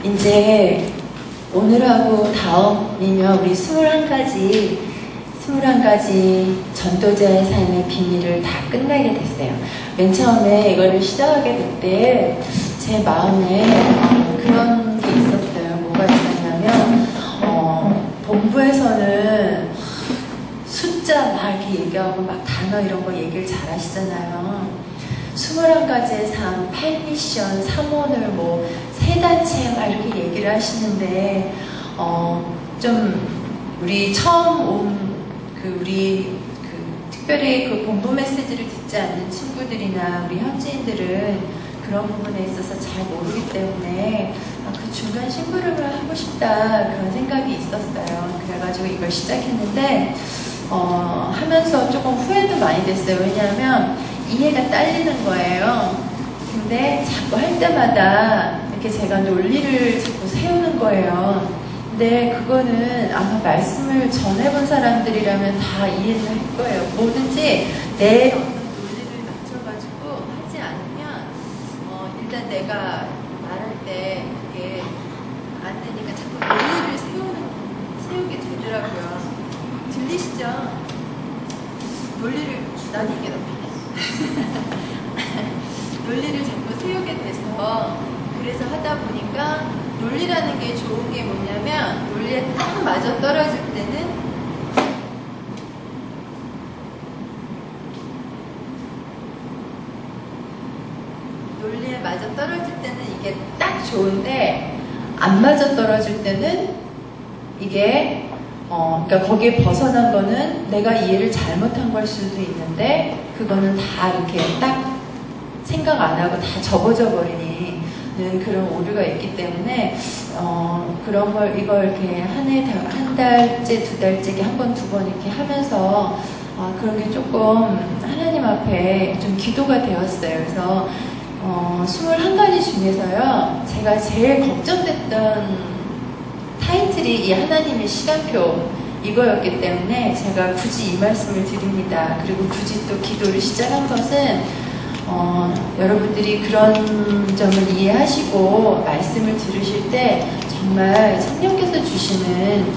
이제 오늘하고 다음이면 우리 21가지 전도자의 삶의 비밀을 다 끝나게 됐어요. 맨 처음에 이거를 시작하게 될 때 제 마음에 그런 게 있었어요. 뭐가 있었냐면 본부에서는 숫자 막 이렇게 얘기하고 막 단어 이런 거 얘기를 잘 하시잖아요. 21가지의 삶, 8미션, 3오늘 뭐 3단체 막 이렇게 얘기를 하시는데 좀 우리 처음 온 특별히 그 본부 메시지를 듣지 않는 친구들이나 우리 현지인들은 그런 부분에 있어서 잘 모르기 때문에 그 중간 심부름을 하고 싶다 그런 생각이 있었어요. 그래가지고 이걸 시작했는데 하면서 조금 후회도 많이 됐어요. 왜냐하면 이해가 딸리는 거예요. 근데 자꾸 할 때마다 이렇게 제가 논리를 자꾸 세우는 거예요. 근데 그거는 아마 말씀을 전해본 사람들이라면 다 이해를 할 거예요. 뭐든지 내 어떤 논리를 맞춰가지고 하지 않으면 일단 내가 말할 때 이게 안 되니까 자꾸 논리를 세우게 되더라고요. 들리시죠? 논리를 난 이게 너무 논리를 자꾸 세우게 돼서 그래서 하다 보니까 논리라는 게 좋은 게 뭐냐면 논리에 딱 맞아 떨어질 때는 이게 딱 좋은데 안 맞아 떨어질 때는 이게 그러니까 거기에 벗어난 거는 내가 이해를 잘못한 걸 수도 있는데 그거는 다 이렇게 딱 생각 안 하고 다 접어져 버리는 그런 오류가 있기 때문에 그런 걸 이걸 이렇게 한 달째, 2달째, 한 번, 2번 이렇게 하면서 그런 게 조금 하나님 앞에 좀 기도가 되었어요. 그래서 21가지 중에서요 제가 제일 걱정됐던 타이틀이 이 하나님의 시간표 이거였기 때문에 제가 굳이 이 말씀을 드립니다. 그리고 굳이 또 기도를 시작한 것은 여러분들이 그런 점을 이해하시고 말씀을 들으실 때 정말 성령께서 주시는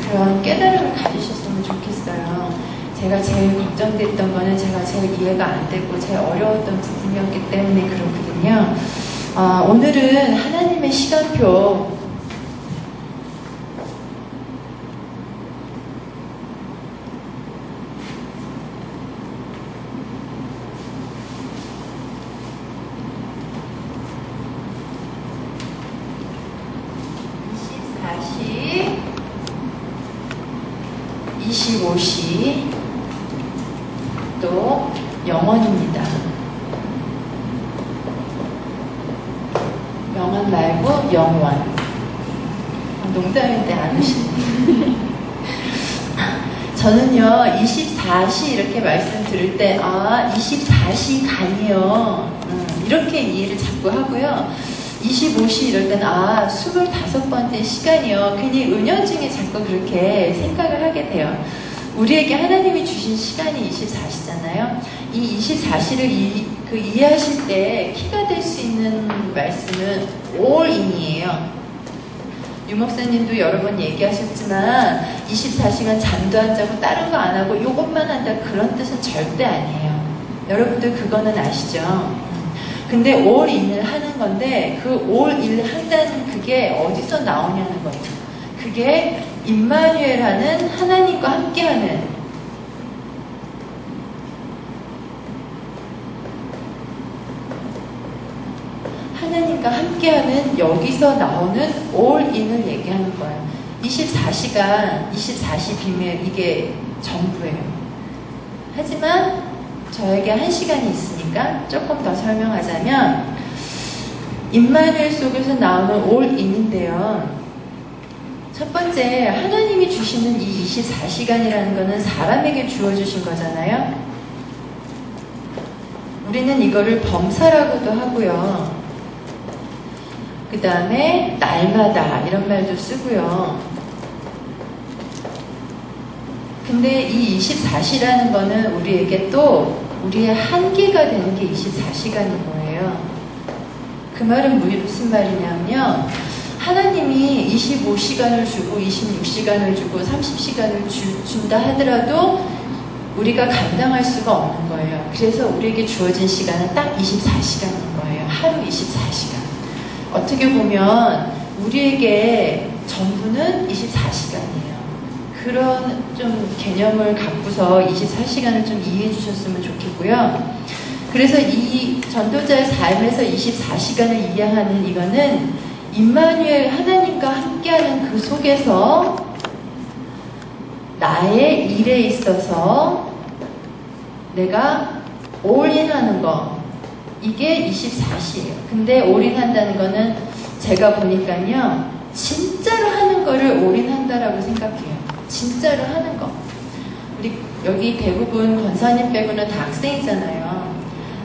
그런 깨달음을 가지셨으면 좋겠어요. 제가 제일 걱정됐던 거는 제가 제일 이해가 안 됐고 제일 어려웠던 부분이었기 때문에 그렇거든요. 오늘은 하나님의 시간표 또 영원입니다. 영원 말고 영원. 농담인데 안 오시네. 저는요 24시 이렇게 말씀 들을 때 24시간이요 이렇게 이해를 자꾸 하고요. 25시 이럴 땐 25번째 시간이요. 괜히 은연중에 자꾸 그렇게 생각을 하게 돼요. 우리에게 하나님이 주신 시간이 24시잖아요. 이 24시를 이해하실 때 키가 될 수 있는 말씀은 all in이에요. 유 목사님도 여러 번 얘기하셨지만 24시간 잠도 안 자고 다른 거 안 하고 이것만 한다 그런 뜻은 절대 아니에요. 여러분들 그거는 아시죠? 근데 all in을 하는 건데 그 all in 한다는 그게 어디서 나오냐는 거예요. 그게 임마누엘하는 하나님과 함께하는 하나님과 함께하는 여기서 나오는 all in을 얘기하는 거예요. 24시 비밀 이게 전부예요. 하지만 저에게 1시간이 있으니까 조금 더 설명하자면 임마누엘 속에서 나오는 all in인데요. 첫 번째, 하나님이 주시는 이 24시간이라는 거는 사람에게 주어주신 거잖아요. 우리는 이거를 범사라고도 하고요. 그 다음에 날마다 이런 말도 쓰고요. 근데 이 24시라는 거는 우리에게 또 우리의 한계가 되는 게 24시간인 거예요. 그 말은 무슨 말이냐면요. 하나님이 25시간을 주고 26시간을 주고 30시간을 준다 하더라도 우리가 감당할 수가 없는 거예요. 그래서 우리에게 주어진 시간은 딱 24시간인 거예요. 하루 24시간. 어떻게 보면 우리에게 전부는 24시간이에요. 그런 좀 개념을 갖고서 24시간을 좀 이해해 주셨으면 좋겠고요. 그래서 이 전도자의 삶에서 24시간을 이해하는 이거는 임마누엘 하나님과 함께하는 그 속에서 나의 일에 있어서 내가 올인하는 거, 이게 24시예요. 근데 올인한다는 거는 제가 보니까요, 진짜로 하는 거를 올인한다라고 생각해요. 진짜로 하는 거. 우리 여기 대부분 권사님 빼고는 다 학생이잖아요.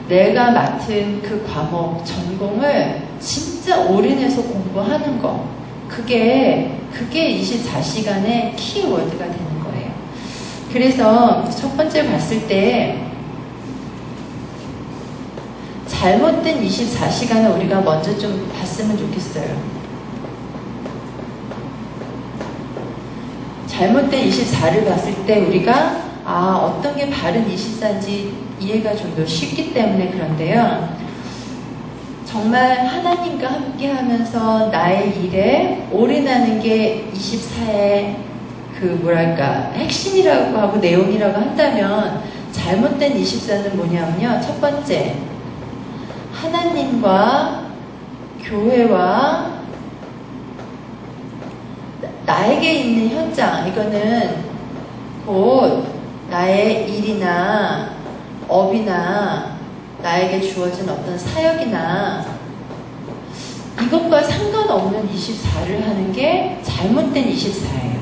내가 맡은 그 과목, 전공을 진짜 올인해서 공부하는 거. 그게 24시간의 키워드가 되는 거예요. 그래서 첫 번째 봤을 때 잘못된 24시간을 우리가 먼저 좀 봤으면 좋겠어요. 잘못된 24를 봤을 때 우리가 어떤 게 바른 24인지 이해가 좀 더 쉽기 때문에 그런데요. 정말 하나님과 함께 하면서 나의 일에 올인하는 게 24의 핵심이라고 하고 내용이라고 한다면 잘못된 24는 뭐냐면요. 첫 번째, 하나님과 교회와 나에게 있는 현장, 이거는 곧 나의 일이나 업이나 나에게 주어진 어떤 사역이나 이것과 상관없는 24를 하는 게 잘못된 24예요.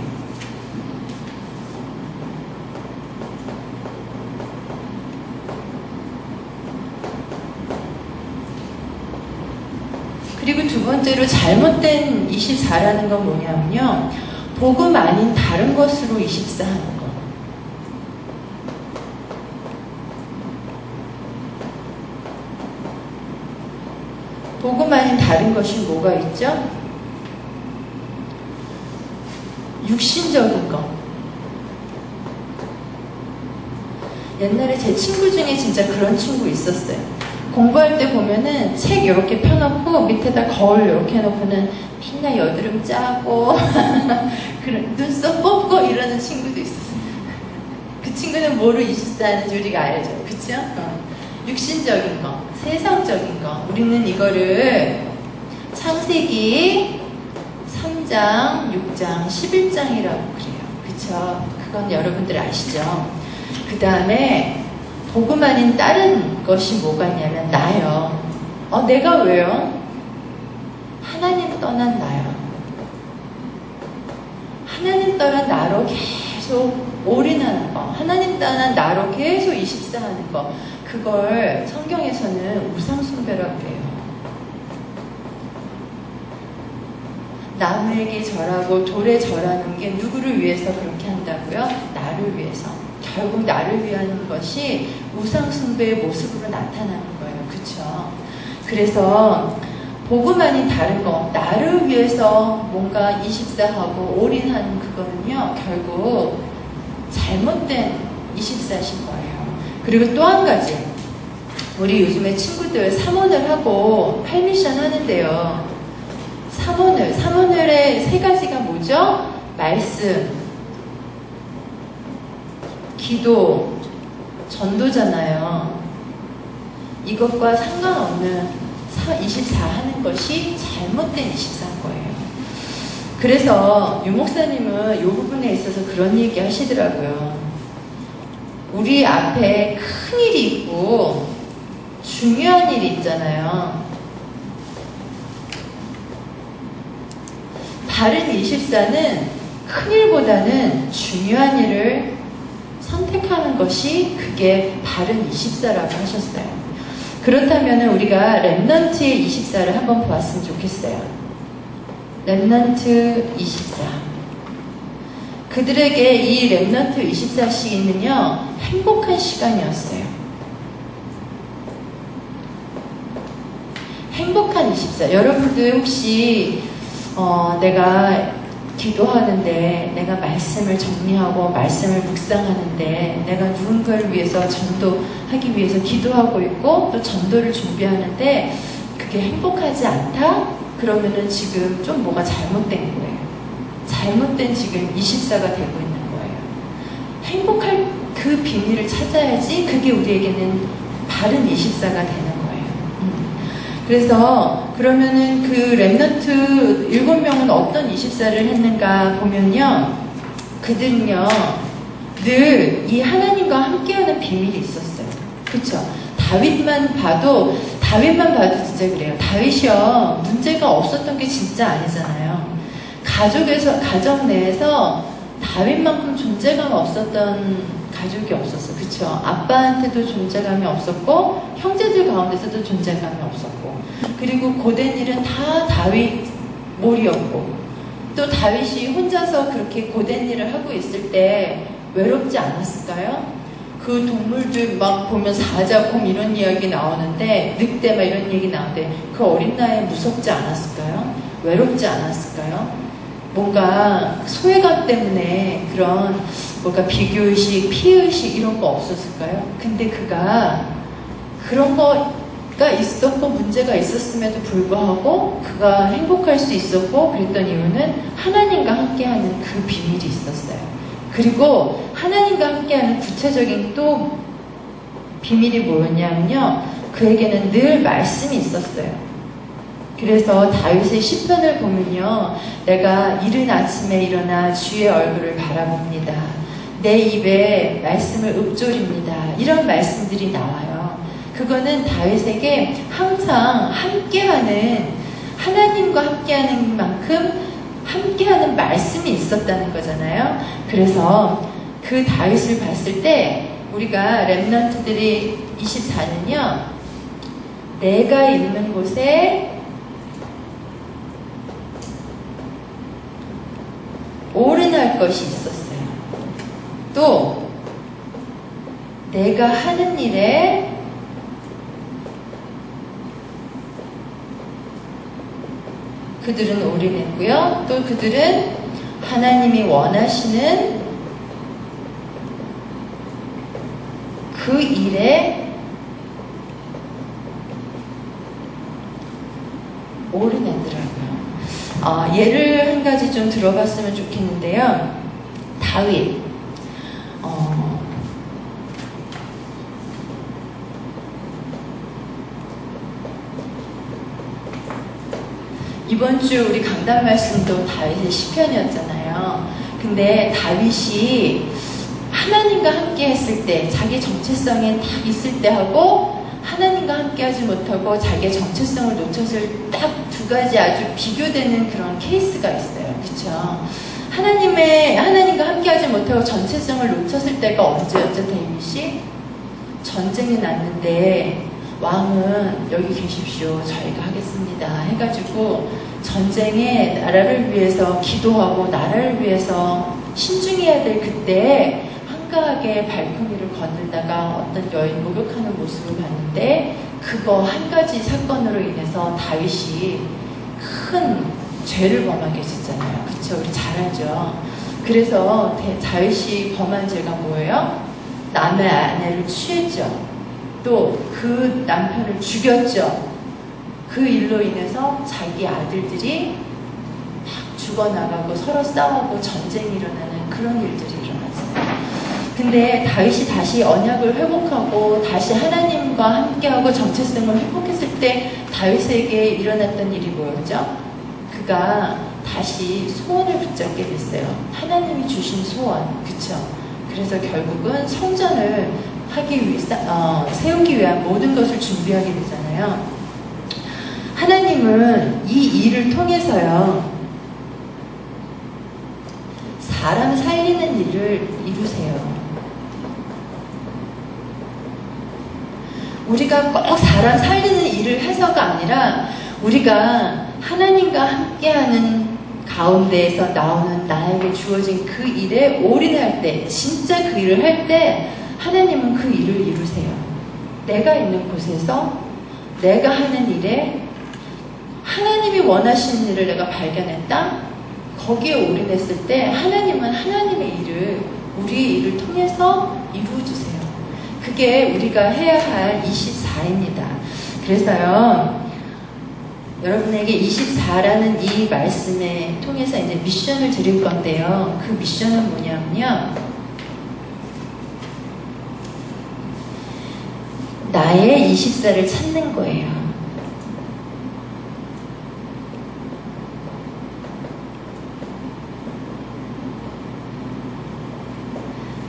그리고 두 번째로 잘못된 24라는 건 뭐냐면요. 복음 아닌 다른 것으로 24 하는 거. 복음 아닌 다른 것이 뭐가 있죠? 육신적인 거. 옛날에 제 친구 중에 진짜 그런 친구 있었어요. 공부할 때 보면은 책 이렇게 펴놓고 밑에다 거울 이렇게 해놓고는 맨날 여드름 짜고 눈썹 뽑고 이러는 친구도 있었어요. 그 친구는 뭐로 24하는지 우리가 알죠. 그쵸? 육신적인 거, 세상적인 거. 우리는 이거를 창세기 3장, 6장, 11장이라고 그래요. 그쵸? 그건 여러분들 아시죠? 그 다음에 복음 아닌 다른 것이 뭐가 있냐면 나요. 내가 왜요? 하나님 떠난 나요. 하나님 떠난 나로 계속 올인하는 거. 하나님 떠난 나로 계속 24 하는 거. 그걸 성경에서는 우상숭배라고 해요. 나무에게 절하고 돌에 절하는 게 누구를 위해서 그렇게 한다고요? 나를 위해서. 결국 나를 위한 것이 우상숭배의 모습으로 나타나는 거예요. 그쵸? 그래서 복음 아닌 다른 거, 나를 위해서 뭔가 24하고 올인하는 그거는요, 결국 잘못된 24신 거예요. 그리고 또 한 가지, 우리 요즘에 친구들 사모늘 하고 팔미션 하는데요. 사모늘의 세 가지가 뭐죠? 말씀, 기도, 전도잖아요. 이것과 상관없는 24 하는 것이 잘못된 24인 거예요. 그래서 유 목사님은 이 부분에 있어서 그런 얘기 하시더라고요. 우리 앞에 큰 일이 있고 중요한 일이 있잖아요. 바른 24는 큰 일보다는 중요한 일을 선택하는 것이 그게 바른 24라고 하셨어요. 그렇다면 우리가 렘넌트의 24를 한번 보았으면 좋겠어요. 렘넌트 24. 그들에게 이 렘넌트 24시기는요, 행복한 시간이었어요. 행복한 24. 여러분들 혹시 내가 기도하는데, 내가 말씀을 정리하고 말씀을 묵상하는데, 내가 누군가를 위해서 전도하기 위해서 기도하고 있고 또 전도를 준비하는데 그게 행복하지 않다? 그러면은 지금 좀 뭐가 잘못된 거예요. 잘못된 지금 24가 되고 있는 거예요. 행복할 그 비밀을 찾아야지 그게 우리에게는 바른 24가 되는 거예요. 그래서 그러면은 그 렘넌트 7명은 어떤 24를 했는가 보면요, 그들은요 늘 이 하나님과 함께하는 비밀이 있었어요. 그쵸? 다윗만 봐도 진짜 그래요. 다윗이요 문제가 없었던 게 진짜 아니잖아요. 가정 내에서 다윗만큼 존재감 없었던 가족이 없었어. 그쵸? 아빠한테도 존재감이 없었고 형제들 가운데서도 존재감이 없었고, 그리고 고된 일은 다 다윗 몰이었고, 또 다윗이 혼자서 그렇게 고된 일을 하고 있을 때 외롭지 않았을까요? 그 동물들 막 보면 사자, 곰 이런 이야기 나오는데, 늑대 막 이런 얘기 나오는데 그 어린 나이에 무섭지 않았을까요? 외롭지 않았을까요? 뭔가 소외감 때문에 그런 뭔가 비교의식, 피해의식 이런 거 없었을까요? 근데 그가 그런 거가 있었고 문제가 있었음에도 불구하고 그가 행복할 수 있었고 그랬던 이유는 하나님과 함께하는 그 비밀이 있었어요. 그리고 하나님과 함께하는 구체적인 또 비밀이 뭐였냐면요, 그에게는 늘 말씀이 있었어요. 그래서 다윗의 시편을 보면요, 내가 이른 아침에 일어나 주의 얼굴을 바라봅니다. 내 입에 말씀을 읊조립니다. 이런 말씀들이 나와요. 그거는 다윗에게 항상 함께하는, 하나님과 함께하는 만큼 함께하는 말씀이 있었다는 거잖아요. 그래서 그 다윗을 봤을 때 우리가 렘넌트들이 24는요, 내가 있는 곳에 오른할 것이 있었어요. 또 내가 하는 일에 그들은 올인했고요. 또 그들은 하나님이 원하시는 그 일에 올인했더라고요. 예를 한 가지 좀 들어봤으면 좋겠는데요. 다윗. 이번 주 우리 강단 말씀도 다윗의 시편이었잖아요. 근데 다윗이 하나님과 함께 했을 때, 자기 정체성에 딱 있을 때 하고 하나님과 함께 하지 못하고 자기의 정체성을 놓쳤을 딱 두 가지 아주 비교되는 그런 케이스가 있어요. 그쵸? 하나님과 함께 하지 못하고 정체성을 놓쳤을 때가 언제였죠, 데이빗이? 전쟁이 났는데 왕은 여기 계십시오, 저희가 하겠습니다 해가지고 전쟁에 나라를 위해서 기도하고 나라를 위해서 신중해야 될 그때 한가하게 발코니를 거닐다가 어떤 여인 목욕하는 모습을 봤는데, 그거 한 가지 사건으로 인해서 다윗이 큰 죄를 범하게 됐잖아요. 그쵸? 우리 잘 알죠? 그래서 다윗이 범한 죄가 뭐예요? 남의 아내를 취했죠. 또 그 남편을 죽였죠. 그 일로 인해서 자기 아들들이 막 죽어나가고 서로 싸우고 전쟁이 일어나는 그런 일들이 일어났어요. 근데 다윗이 다시 언약을 회복하고 다시 하나님과 함께하고 정체성을 회복했을 때 다윗에게 일어났던 일이 뭐였죠? 그가 다시 소원을 붙잡게 됐어요. 하나님이 주신 소원, 그쵸? 그래서 결국은 성전을 세우기 위한 모든 것을 준비하게 되잖아요. 하나님은 이 일을 통해서요, 사람 살리는 일을 이루세요. 우리가 꼭 사람 살리는 일을 해서가 아니라 우리가 하나님과 함께하는 가운데에서 나오는 나에게 주어진 그 일에 올인할 때, 진짜 그 일을 할 때 하나님은 그 일을 이루세요. 내가 있는 곳에서 내가 하는 일에 원하시는 일을 내가 발견했다? 거기에 올인했을 때 하나님은 하나님의 일을, 우리의 일을 통해서 이루어주세요. 그게 우리가 해야 할 24입니다. 그래서요, 여러분에게 24라는 이 말씀에 통해서 이제 미션을 드릴 건데요. 그 미션은 뭐냐면요, 나의 24를 찾는 거예요.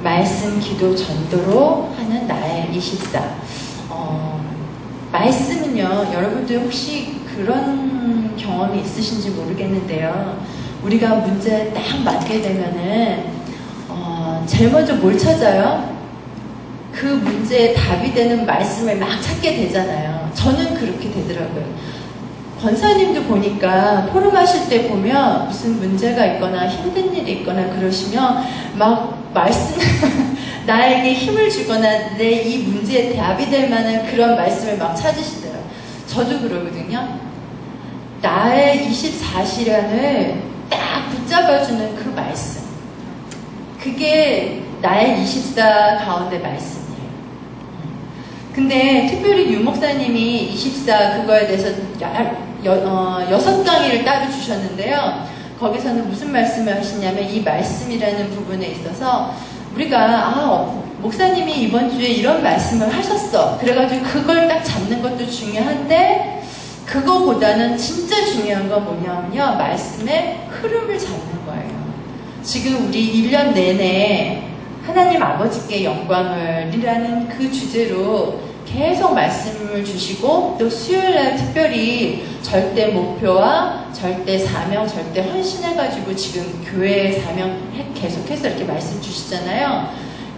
말씀, 기도, 전도로 하는 나의 24. 말씀은요, 여러분들 혹시 그런 경험이 있으신지 모르겠는데요. 우리가 문제에 딱 맞게 되면은, 제일 먼저 뭘 찾아요? 그 문제에 답이 되는 말씀을 막 찾게 되잖아요. 저는 그렇게 되더라고요. 권사님도 보니까 포럼하실 때 보면 무슨 문제가 있거나 힘든 일이 있거나 그러시면 막 말씀, 나에게 힘을 주거나 내 이 문제에 답이 될 만한 그런 말씀을 막 찾으시더라고요. 저도 그러거든요. 나의 24시간을 딱 붙잡아주는 그 말씀. 그게 나의 24 가운데 말씀이에요. 근데 특별히 유 목사님이 24 그거에 대해서 6강의를 따로 주셨는데요. 거기서는 무슨 말씀을 하시냐면 이 말씀이라는 부분에 있어서 우리가 목사님이 이번 주에 이런 말씀을 하셨어. 그래가지고 그걸 딱 잡는 것도 중요한데 그거보다는 진짜 중요한 건 뭐냐면요. 말씀의 흐름을 잡는 거예요. 지금 우리 1년 내내 하나님 아버지께 영광을이라는 그 주제로 계속 말씀을 주시고 또 수요일날 특별히 절대 목표와 절대 사명, 절대 헌신해가지고 지금 교회의 사명 계속해서 이렇게 말씀 주시잖아요.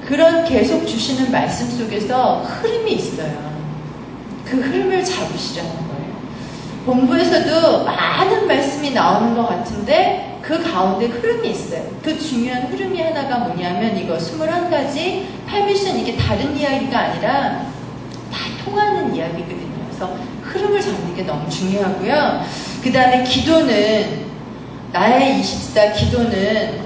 그런 계속 주시는 말씀 속에서 흐름이 있어요. 그 흐름을 잡으시라는 거예요. 본부에서도 많은 말씀이 나오는 것 같은데 그 가운데 흐름이 있어요. 그 중요한 흐름이 하나가 뭐냐면 이거 21가지 8미션 이게 다른 이야기가 아니라 다 통하는 이야기거든요. 그래서 흐름을 잡는 게 너무 중요하고요. 그 다음에 기도는 나의 24 기도는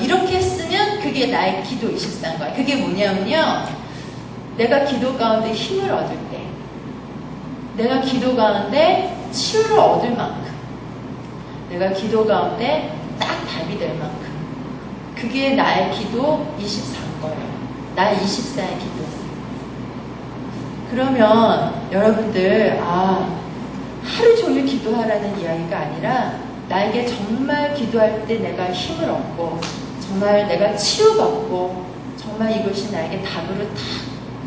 이렇게 쓰면 그게 나의 기도 24인 거예요. 그게 뭐냐면요. 내가 기도 가운데 힘을 얻을 때, 내가 기도 가운데 치유를 얻을 만큼, 내가 기도 가운데 딱 답이 될 만큼, 그게 나의 기도 24인 거예요. 나의 24의 기도. 그러면 여러분들 하루 종일 기도하라는 이야기가 아니라 나에게 정말 기도할 때 내가 힘을 얻고 정말 내가 치유받고 정말 이것이 나에게 답으로 탁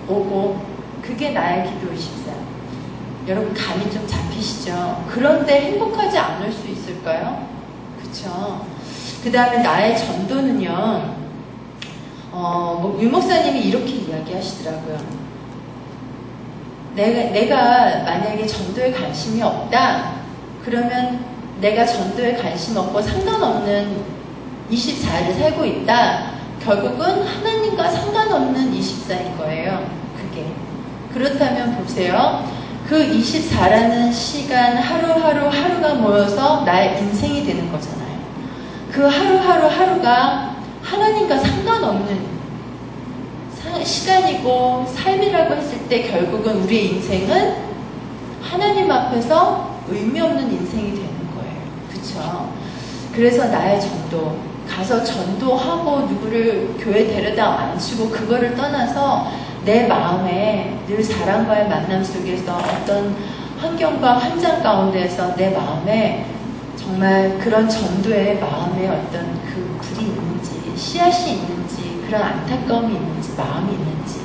오고 그게 나의 기도 24. 여러분 감이 좀 잡히시죠? 그런데 행복하지 않을 수 있을까요? 그쵸? 그 다음에 나의 전도는요. 유 목사님이 이렇게 이야기하시더라고요. 내가 만약에 전도에 관심이 없다 그러면 내가 전도에 관심 없고 상관없는 24를 살고 있다. 결국은 하나님과 상관없는 24인 거예요. 그게. 그렇다면 보세요. 그 24라는 시간 하루가 모여서 나의 인생이 되는 거잖아요. 그 하루가 하나님과 상관없는 시간이고 삶이라고 했을 때 결국은 우리의 인생은 하나님 앞에서 의미 없는 인생이 되는 거예요. 그쵸? 그래서 나의 전도, 가서 전도하고 누구를 교회 데려다 앉히고 그거를 떠나서 내 마음에 늘 사람과의 만남 속에서 어떤 환경과 환장 가운데에서 내 마음에 정말 그런 전도의 마음에 어떤 그 불이 있는지, 씨앗이 있는지, 그런 안타까움이 있는지, 마음이 있는지,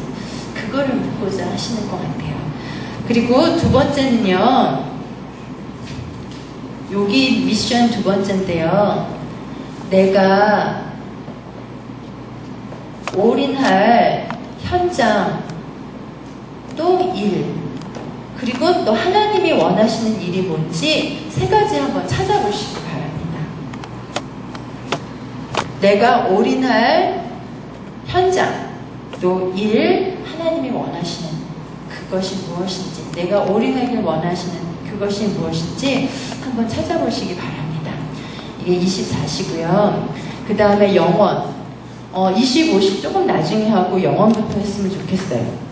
그거를 묻고자 하시는 것 같아요. 그리고 두 번째는요, 여기 미션 두 번째인데요, 내가 올인할 현장, 또 일, 그리고 또 하나님이 원하시는 일이 뭔지 세 가지 한번 찾아보시기 바랍니다. 내가 올인할 현장, 또 일, 하나님이 원하시는 그것이 무엇인지, 내가 올인하길 원하시는 그것이 무엇인지 한번 찾아보시기 바랍니다. 이게 24시고요. 그 다음에 영원, 25시 조금 나중에 하고 영원부터 했으면 좋겠어요.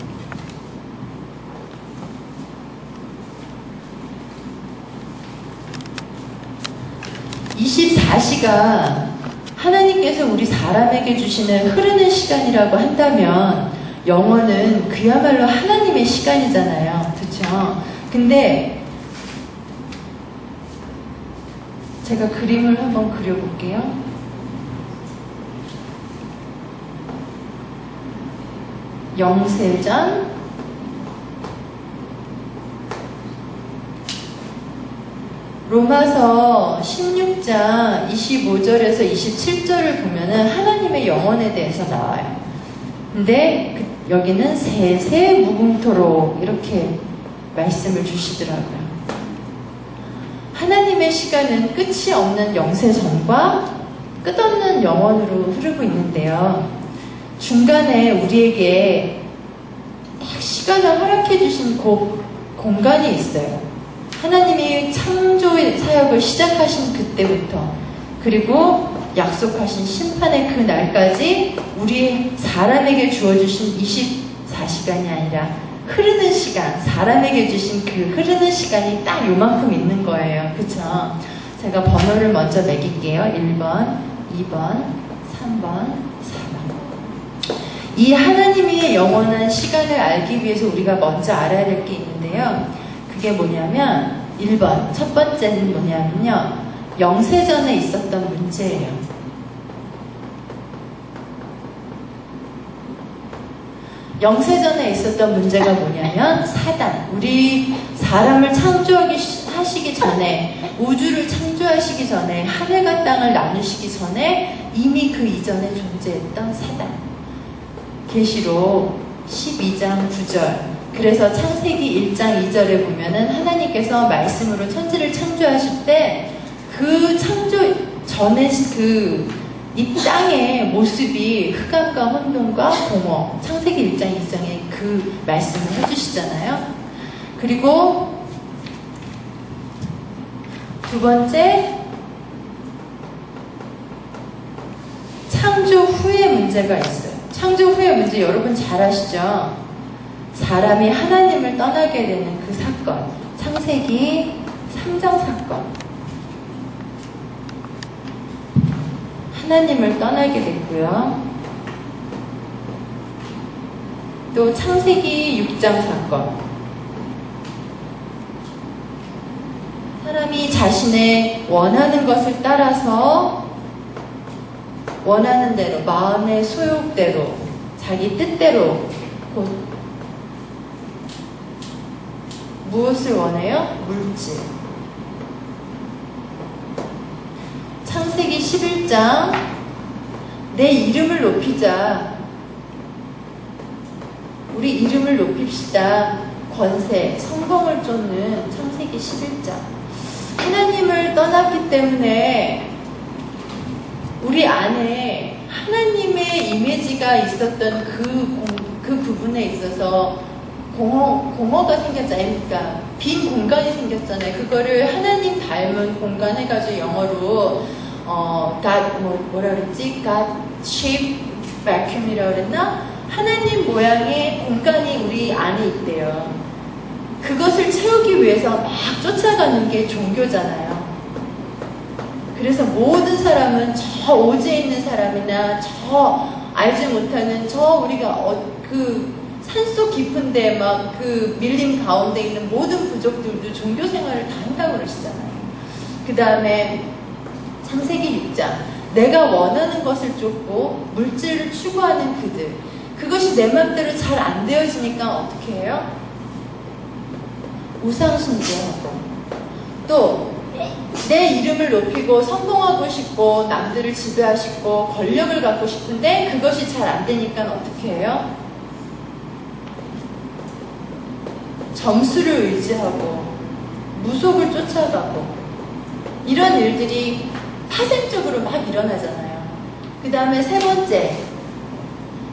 24시가 하나님께서 우리 사람에게 주시는 흐르는 시간이라고 한다면 영원은 그야말로 하나님의 시간이잖아요. 그렇죠? 근데 제가 그림을 한번 그려볼게요. 영세전, 로마서 16장 25절에서 27절을 보면은 하나님의 영원에 대해서 나와요. 근데 여기는 세세 무궁토록 이렇게 말씀을 주시더라고요. 하나님의 시간은 끝이 없는 영세전과 끝없는 영원으로 흐르고 있는데요. 중간에 우리에게 딱 시간을 허락해 주신 공간이 있어요. 하나님이 창조의 사역을 시작하신 그때부터, 그리고 약속하신 심판의 그 날까지 우리 사람에게 주어주신 24시간이 아니라 흐르는 시간, 사람에게 주신 그 흐르는 시간이 딱 요만큼 있는 거예요. 그쵸? 제가 번호를 먼저 매길게요. 1번, 2번, 3번, 4번. 이 하나님의 영원한 시간을 알기 위해서 우리가 먼저 알아야 될 게 있는데요. 그게 뭐냐면 1번, 첫 번째는 뭐냐면요, 영세전에 있었던 문제예요. 영세전에 있었던 문제가 뭐냐면 사단, 우리 사람을 창조하시기 전에, 우주를 창조하시기 전에, 하늘과 땅을 나누시기 전에 이미 그 이전에 존재했던 사단. 계시록 12장 9절, 그래서 창세기 1장 2절에 보면은 하나님께서 말씀으로 천지를 창조하실 때 그 창조 전에 이 땅의 모습이 흑암과 혼돈과 공허, 창세기 1장 2장에 그 말씀을 해주시잖아요. 그리고 두 번째, 창조 후의 문제가 있어요. 창조 후의 문제 여러분 잘 아시죠? 사람이 하나님을 떠나게 되는 그 사건, 창세기 3장 사건. 하나님을 떠나게 됐고요. 또 창세기 6장 사건. 사람이 자신의 원하는 것을 따라서 원하는 대로, 마음의 소욕대로, 자기 뜻대로 무엇을 원해요? 물질. 창세기 11장, 내 이름을 높이자. 우리 이름을 높입시다. 권세, 성공을 쫓는 창세기 11장. 하나님을 떠났기 때문에 우리 안에 하나님의 이미지가 있었던 그 부분에 있어서 공허가 생겼잖아요. 그러니까 빈 공간이 생겼잖아요. 그거를 하나님 닮은 공간 해가지고 영어로 뭐라 그랬지? God shaped vacuum이라고 그랬나? 하나님 모양의 공간이 우리 안에 있대요. 그것을 채우기 위해서 막 쫓아가는 게 종교잖아요. 그래서 모든 사람은 저 오지에 있는 사람이나 저 알지 못하는 저 우리가 그 산속 깊은데 막 그 밀림 가운데 있는 모든 부족들도 종교 생활을 다 한다고 그러시잖아요. 그 다음에 창세기 6장, 내가 원하는 것을 쫓고 물질을 추구하는 그들, 그것이 내 맘대로 잘 안 되어지니까 어떻게 해요? 우상 숭배하고, 또 내 이름을 높이고 성공하고 싶고 남들을 지배하시고 권력을 갖고 싶은데 그것이 잘 안 되니까 어떻게 해요? 점수를 의지하고 무속을 쫓아가고 이런 일들이 파생적으로 막 일어나잖아요. 그 다음에 세 번째,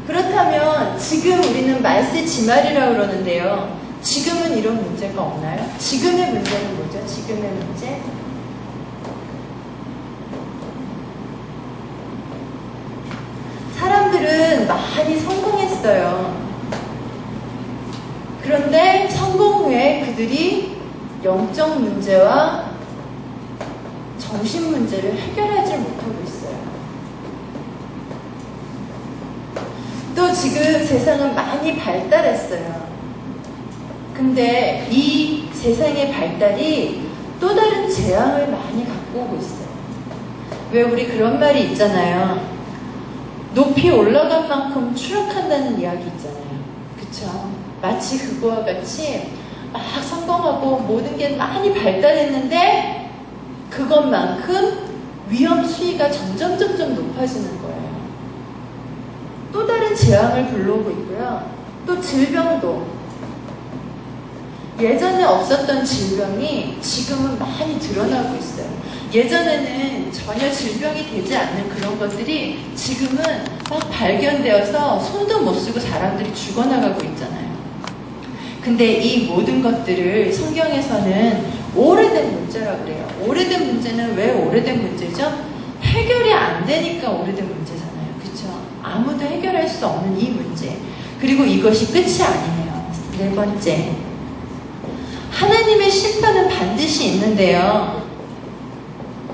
그렇다면 지금 우리는 말세 지말이라고 그러는데요. 지금은 이런 문제가 없나요? 지금의 문제는 뭐죠? 지금의 문제? 사람들은 많이 성공했어요. 그런데 성공 후에 그들이 영적 문제와 정신 문제를 해결하지 못하고 있어요. 또 지금 세상은 많이 발달했어요. 근데 이 세상의 발달이 또 다른 재앙을 많이 갖고 오고 있어요. 왜 우리 그런 말이 있잖아요. 높이 올라간 만큼 추락한다는 이야기 있잖아요. 그쵸? 마치 그거와 같이 막 성공하고 모든 게 많이 발달했는데 그것만큼 위험 수위가 점점 높아지는 거예요. 또 다른 재앙을 불러오고 있고요. 또 질병도 예전에 없었던 질병이 지금은 많이 드러나고 있어요. 예전에는 전혀 질병이 되지 않는 그런 것들이 지금은 막 발견되어서 손도 못 쓰고 사람들이 죽어나가고 있잖아요. 근데 이 모든 것들을 성경에서는 오래된 문제라고 그래요. 오래된 문제는 왜 오래된 문제죠? 해결이 안 되니까 오래된 문제잖아요. 그쵸? 아무도 해결할 수 없는 이 문제. 그리고 이것이 끝이 아니에요. 네 번째. 하나님의 심판은 반드시 있는데요.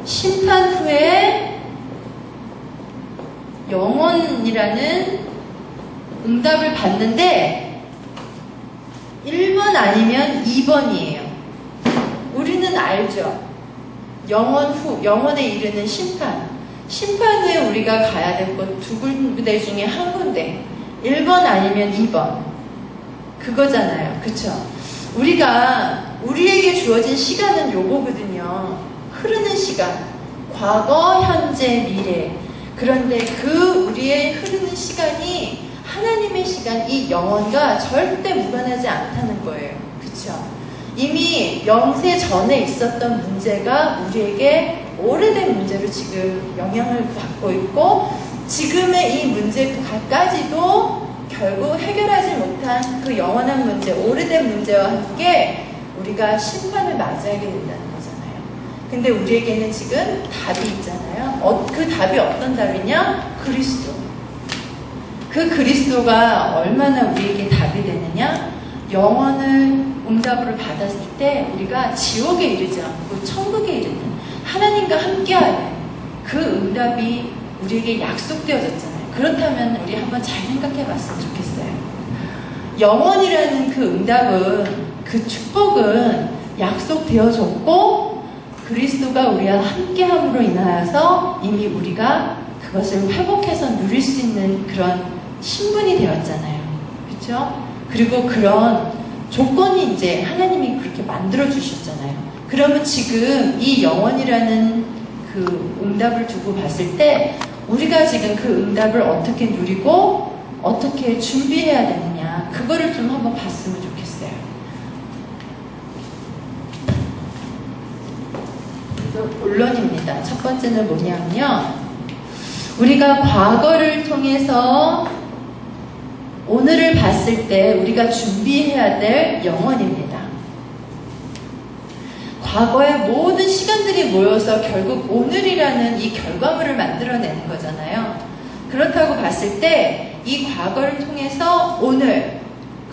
심판 후에 영원이라는 응답을 받는데 1번 아니면 2번이에요. 우리는 알죠. 영원 후, 영원에 이르는 심판. 심판 후에 우리가 가야 될 곳 두 군데 중에 한 군데. 1번 아니면 2번. 그거잖아요. 그쵸? 우리에게 주어진 시간은 요거거든요. 흐르는 시간. 과거, 현재, 미래. 그런데 그 우리의 흐르는 시간이 하나님의 시간, 이 영원과 절대 무관하지 않다는 거예요. 그쵸? 이미 영세 전에 있었던 문제가 우리에게 오래된 문제로 지금 영향을 받고 있고, 지금의 이 문제까지도 결국 해결하지 못한 그 영원한 문제, 오래된 문제와 함께 우리가 심판을 맞이하게 된다는 거잖아요. 근데 우리에게는 지금 답이 있잖아요. 그 답이 어떤 답이냐? 그리스도. 그 그리스도가 얼마나 우리에게 답이 되느냐? 영원을 응답으로 받았을 때 우리가 지옥에 이르지 않고 천국에 이르는 하나님과 함께하는 그 응답이 우리에게 약속되어졌잖아요. 그렇다면 우리 한번 잘 생각해 봤으면 좋겠어요. 영원이라는 그 응답은, 그 축복은 약속되어졌고 그리스도가 우리와 함께함으로 인하여서 이미 우리가 그것을 회복해서 누릴 수 있는 그런 신분이 되었잖아요. 그렇죠? 그리고 그런 조건이 이제 하나님이 그렇게 만들어 주셨잖아요. 그러면 지금 이 영원이라는 그 응답을 두고 봤을 때 우리가 지금 그 응답을 어떻게 누리고 어떻게 준비해야 되느냐, 그거를 좀 한번 봤으면 좋겠어요. 그래서 본론입니다. 첫 번째는 뭐냐면요, 우리가 과거를 통해서 오늘을 봤을 때 우리가 준비해야 될 영혼입니다. 과거의 모든 시간들이 모여서 결국 오늘이라는 이 결과물을 만들어내는 거잖아요. 그렇다고 봤을 때 이 과거를 통해서 오늘,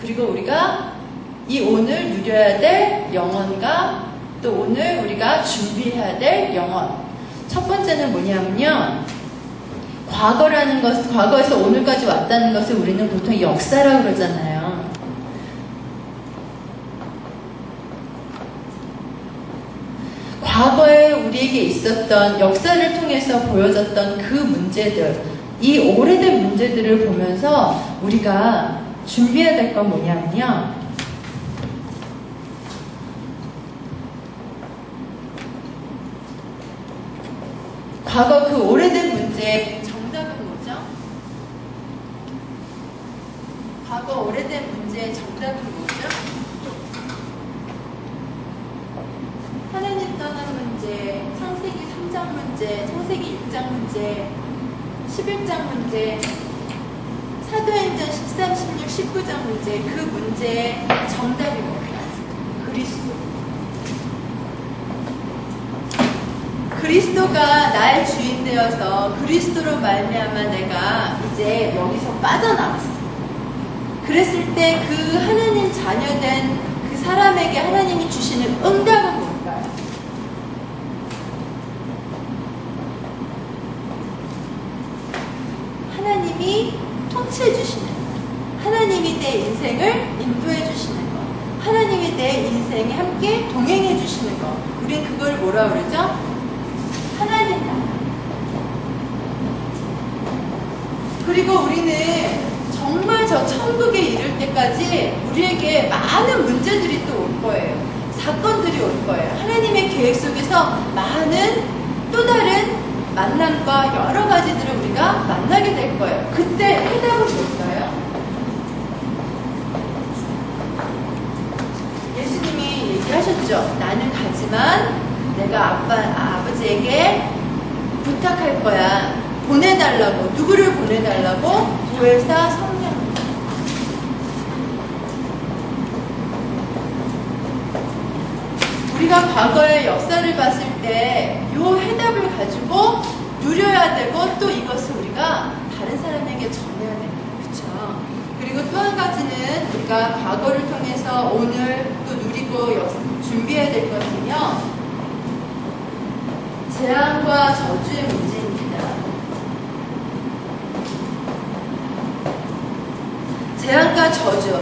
그리고 우리가 이 오늘 누려야 될 영혼과 또 오늘 우리가 준비해야 될 영혼. 첫 번째는 뭐냐면요, 과거라는 것, 과거에서 오늘까지 왔다는 것을 우리는 보통 역사라고 그러잖아요. 과거에 우리에게 있었던, 역사를 통해서 보여졌던 그 문제들, 이 오래된 문제들을 보면서 우리가 준비해야 될 건 뭐냐면요, 과거 그 오래된 문제의 정답은 뭐죠? 과거 오래된 문제의 정답은 뭐죠? 하나님 떠난 문제, 창세기 3장 문제, 창세기 6장 문제, 11장 문제, 사도행전 13, 16, 19장 문제, 그 문제의 정답이 뭐예요? 그리스도. 그리스도가 나의 주인 되어서 그리스도로 말미암아 내가 이제 여기서 빠져나왔어. 그랬을 때 그 하나님 자녀된 그 사람에게 하나님이 주시는 응답은 뭘까요? 하나님이 통치해 주시는 것, 하나님이 내 인생을 인도해 주시는 것, 하나님이 내 인생에 함께 동행해 주시는 것, 우린 그걸 뭐라 그러죠? 하나님 나라. 그리고 우리는 정말 저 천국에 이를 때까지 우리에게 많은 문제들이 또 올 거예요. 사건들이 올 거예요. 하나님의 계획 속에서 많은 또 다른 만남과 여러 가지들을 우리가 만나게 될 거예요. 그때 해답은 뭘까요? 예수님이 얘기하셨죠. 나는 가지만 내가 아버지에게 부탁할 거야. 보내달라고. 누구를 보내달라고? 보혜사 성령. 우리가 과거의 역사를 봤을 때 이 해답을 가지고 누려야 되고 또 이것을 우리가 다른 사람에게 전해야 됩니다. 그렇죠? 그리고 또 한 가지는 우리가 과거를 통해서 오늘 또 누리고 준비해야 될 것은요. 재앙과 저주의 문제입니다. 재앙과 저주.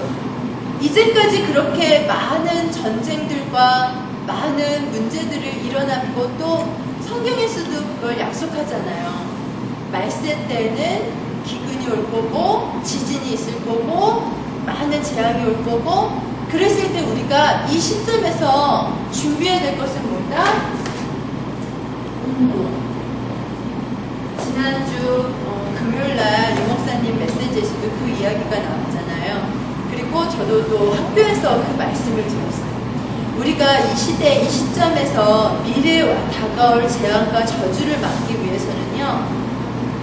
이제까지 그렇게 많은 전쟁들과 많은 문제들을 일어나고 또 성경에서도 그걸 약속하잖아요. 말세 때는 기근이 올 거고 지진이 있을 거고 많은 재앙이 올 거고 그랬을 때 우리가 이 시점에서 준비해야 될 것은 뭐다? 운동. 지난주 금요일날 유 목사님 메시지에서도 그 이야기가 나왔잖아요. 그리고 저도 또 학교에서 그 말씀을 들었어요. 우리가 이 시대, 이 시점에서 미래에 다가올 재앙과 저주를 막기 위해서는요,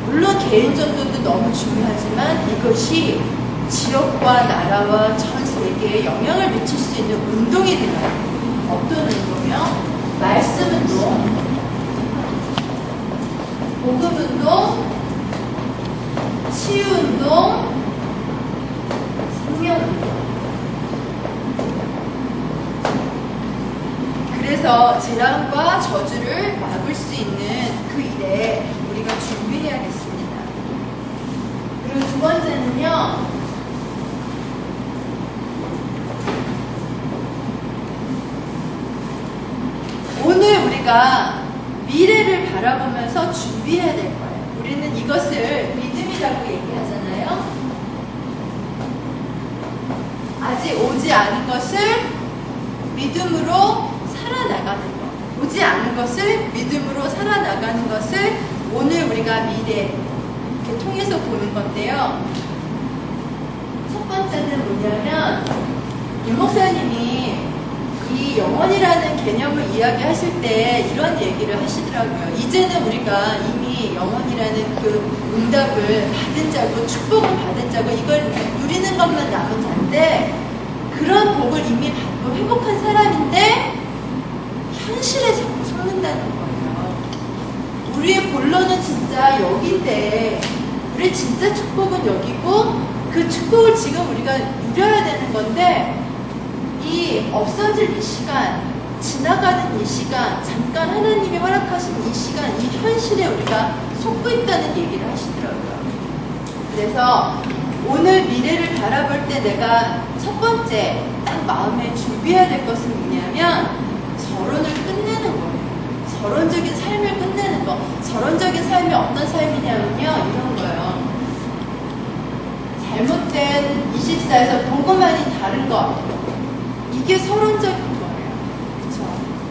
물론 개인 전도도 너무 중요하지만 이것이 지역과 나라와 전 세계에 영향을 미칠 수 있는 운동이 되어야 돼요. 어떤 운동이요? 말씀 운동, 복음 운동, 치유 운동, 생명 운동. 그래서 재앙과 저주를 막을 수 있는 그 일에 우리가 준비해야겠습니다. 그리고 두 번째는요, 오늘 우리가 미래를 바라보면서 준비해야 될 거예요. 우리는 이것을 믿음이라고 얘기하잖아요. 아직 오지 않은 것을 믿음으로 살아나가는 것. 오지 않은 것을 믿음으로 살아나가는 것을 오늘 우리가 미래 이렇게 통해서 보는 건데요. 첫 번째는 뭐냐면 유 목사님이 이 영원이라는 개념을 이야기하실 때 이런 얘기를 하시더라고요. 이제는 우리가 이미 영원이라는 그 응답을 받은 자고 축복을 받은 자고 이걸 누리는 것만 남은 자인데 그런 복을 이미 받고 회복한 사람인데 현실에 자꾸 속는다는 거예요. 우리의 본론은 진짜 여기인데 우리의 진짜 축복은 여기고 그 축복을 지금 우리가 누려야 되는 건데 이 없어질 이 시간, 지나가는 이 시간, 잠깐 하나님이 허락하신 이 시간, 이 현실에 우리가 속고 있다는 얘기를 하시더라고요. 그래서 오늘 미래를 바라볼 때 내가 첫 번째 딱 마음에 준비해야 될 것은 뭐냐면 서론을 끝내는 거예요. 서론적인 삶을 끝내는 거. 서론적인 삶이 어떤 삶이냐면요. 이런 거예요. 잘못된 24에서 복음만이 다른 것. 이게 서론적인 거예요. 그렇죠?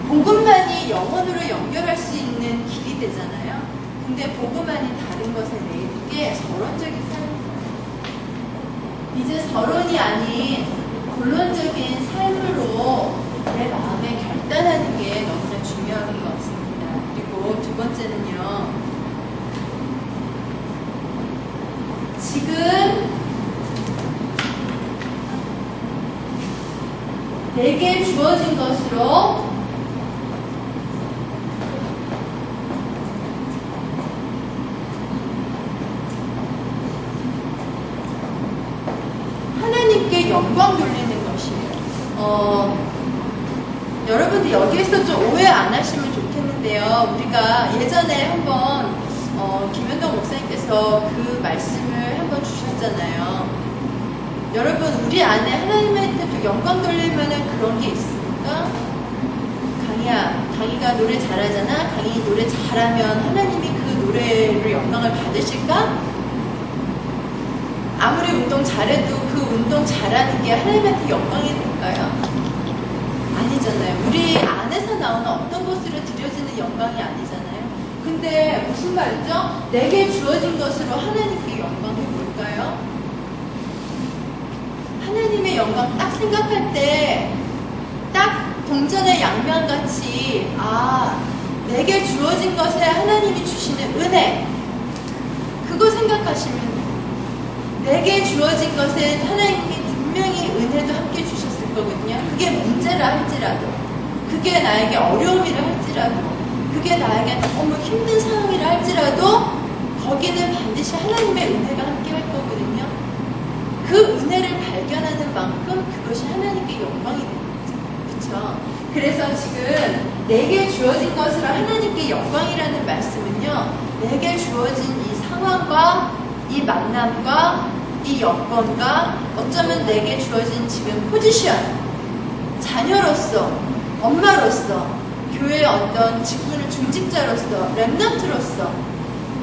복음만이 영혼으로 연결할 수 있는 길이 되잖아요. 근데 복음만이 다른 것에 내리는 게 서론적인 삶이에요. 이제 서론이 아닌 본론적인 삶으로 내 마음에 결단하는 게 너무나 중요한 것 같습니다. 그리고 두 번째는요. 지금 내게 주어진 것으로 하나님께 영광 돌리는 것이에요. 여러분들 여기에서 좀 오해 안 하시면 좋겠는데요. 우리가 예전에 한번 김현동 목사님께서 그 말씀을 한번 주셨잖아요. 여러분, 우리 안에 하나님한테 좀 영광 돌릴 만한 그런 게 있습니까? 강희가 노래 잘하잖아. 강희 노래 잘하면 하나님이 그 노래를 영광을 받으실까? 아무리 운동 잘해도 그 운동 잘하는 게 하나님한테 영광이 될까요? 아니잖아요. 우리 안에서 나오는 어떤 것으로 드려지는 영광이 아니잖아요. 근데 무슨 말이죠? 내게 주어진 것으로 하나님께 영광이 뭘까요? 하나님의 영광 딱 생각할 때 딱 동전의 양면같이 내게 주어진 것에 하나님이 주시는 은혜, 그거 생각하시면 내게 주어진 것에 하나님이 분명히 은혜도 함께 주셨을 거거든요. 그게 문제라 할지라도, 그게 나에게 어려움이라 할지라도, 그게 나에게 너무 힘든 상황이라 할지라도 거기는 반드시 하나님의 은혜가 함께 할 거거든요. 그 은혜를 발견하는 만큼 그것이 하나님께 영광이 되는 거죠. 그렇죠? 그래서 지금 내게 주어진 것으로 하나님께 영광이라는 말씀은요, 내게 주어진 이 상황과 이 만남과 이 여건과 어쩌면 내게 주어진 지금 포지션, 자녀로서, 엄마로서, 교회의 어떤 직분을 중직자로서, 렘넌트로서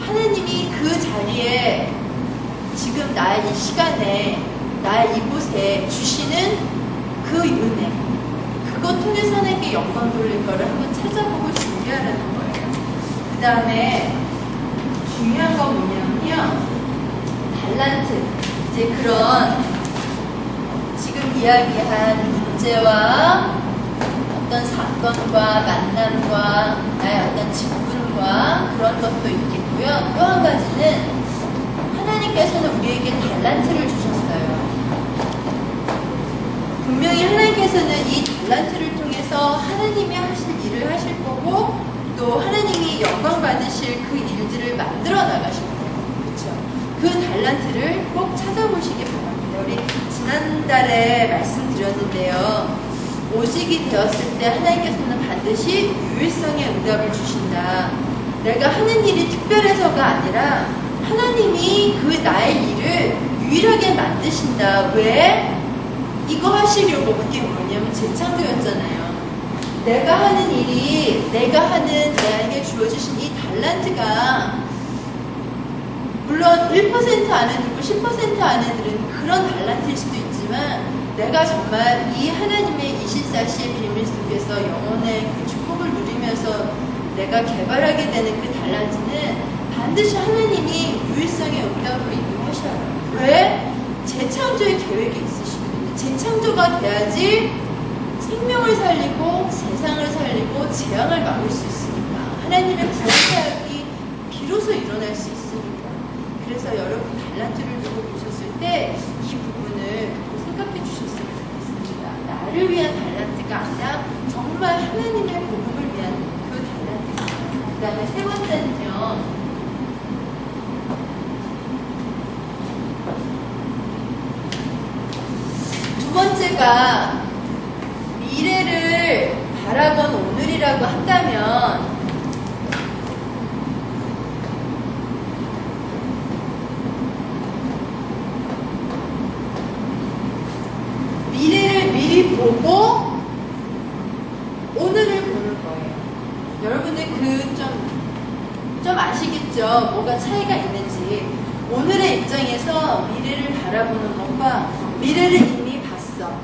하나님이 그 자리에 지금 나의 이 시간에, 나의 이곳에 주시는 그 은혜, 그것 통해서 하나님께 영광 돌릴 거를 한번 찾아보고 준비하라는 거예요. 그 다음에 중요한 건 뭐냐면요, 달란트. 이제 그런 지금 이야기한 문제와 어떤 사건과 만남과 나의 어떤 직분과 그런 것도 있겠고요. 또 한 가지는 하나님께서는 우리에게 달란트를 주셨어요. 분명히 하나님께서는 이 달란트를 통해서 하나님이 하실 일을 하실 거고, 또 하나님이 영광 받으실 그 일들을 만들어 나가실 거예요. 그렇죠? 그 달란트를 꼭 찾아보시기 바랍니다. 우리 지난달에 말씀드렸는데요. 오직이 되었을 때 하나님께서는 반드시 유일성의 응답을 주신다. 내가 하는 일이 특별해서가 아니라 하나님이 그 나의 일을 유일하게 만드신다. 왜? 이거 하시려고. 그게 뭐냐면 재창조였잖아요. 내가 하는 일이, 내가 하는 나에게 주어주신 이 달란트가 물론 1% 안에 들고 10% 안에 들은 그런 달란트일 수도 있지만, 내가 정말 이 하나님의 24시의 비밀 속에서 영혼의 그 축복을 누리면서 내가 개발하게 되는 그 달란트는 반드시 하나님이 유일성의 응답으로 인도하셔요. 왜? 재창조의 계획이 있으시거든요. 재창조가 돼야지 생명을 살리고 세상을 살리고 재앙을 막을 수 있으니까, 하나님의 구원 사역이 비로소 일어날 수 있으니까. 그래서 여러분 달란트를 두고 보셨을 때 이 부분을 생각해 주셨으면 좋겠습니다. 나를 위한 달란트가 아니라 정말 하나님의 복음을 위한 그 달란트입니다. 그 다음에 세 번째는요, 두 번째가 미래를 바라본 오늘이라고 한다면, 미래를 미리 보고 오늘을 보는 거예요. 여러분들 좀 아시겠죠? 뭐가 차이가 있는지. 오늘의 입장에서 미래를 바라보는 것과 미래를 이미 봤어.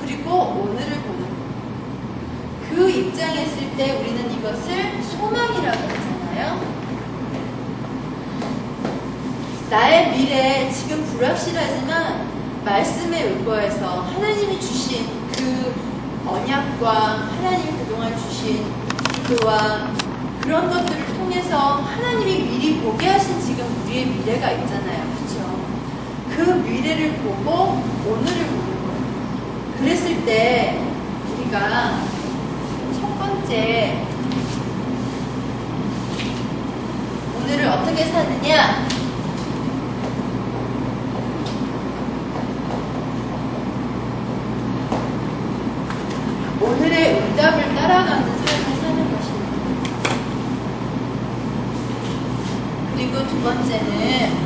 그리고 오늘을 보는 것. 그 입장에 있을 때 우리는 이것을 소망이라고 하잖아요. 나의 미래, 지금 불확실하지만 말씀에 의거해서 하나님이 주신 그 언약과 하나님이 그동안 주신 기도와 그런 것들을 통해서 하나님이 미리 보게 하신 지금 우리의 미래가 있잖아요. 그렇죠? 그 미래를 보고 오늘을 보는 거예요. 그랬을 때 오늘의 응답을 따라가는 삶을 사는 것입니다. 그리고 두 번째는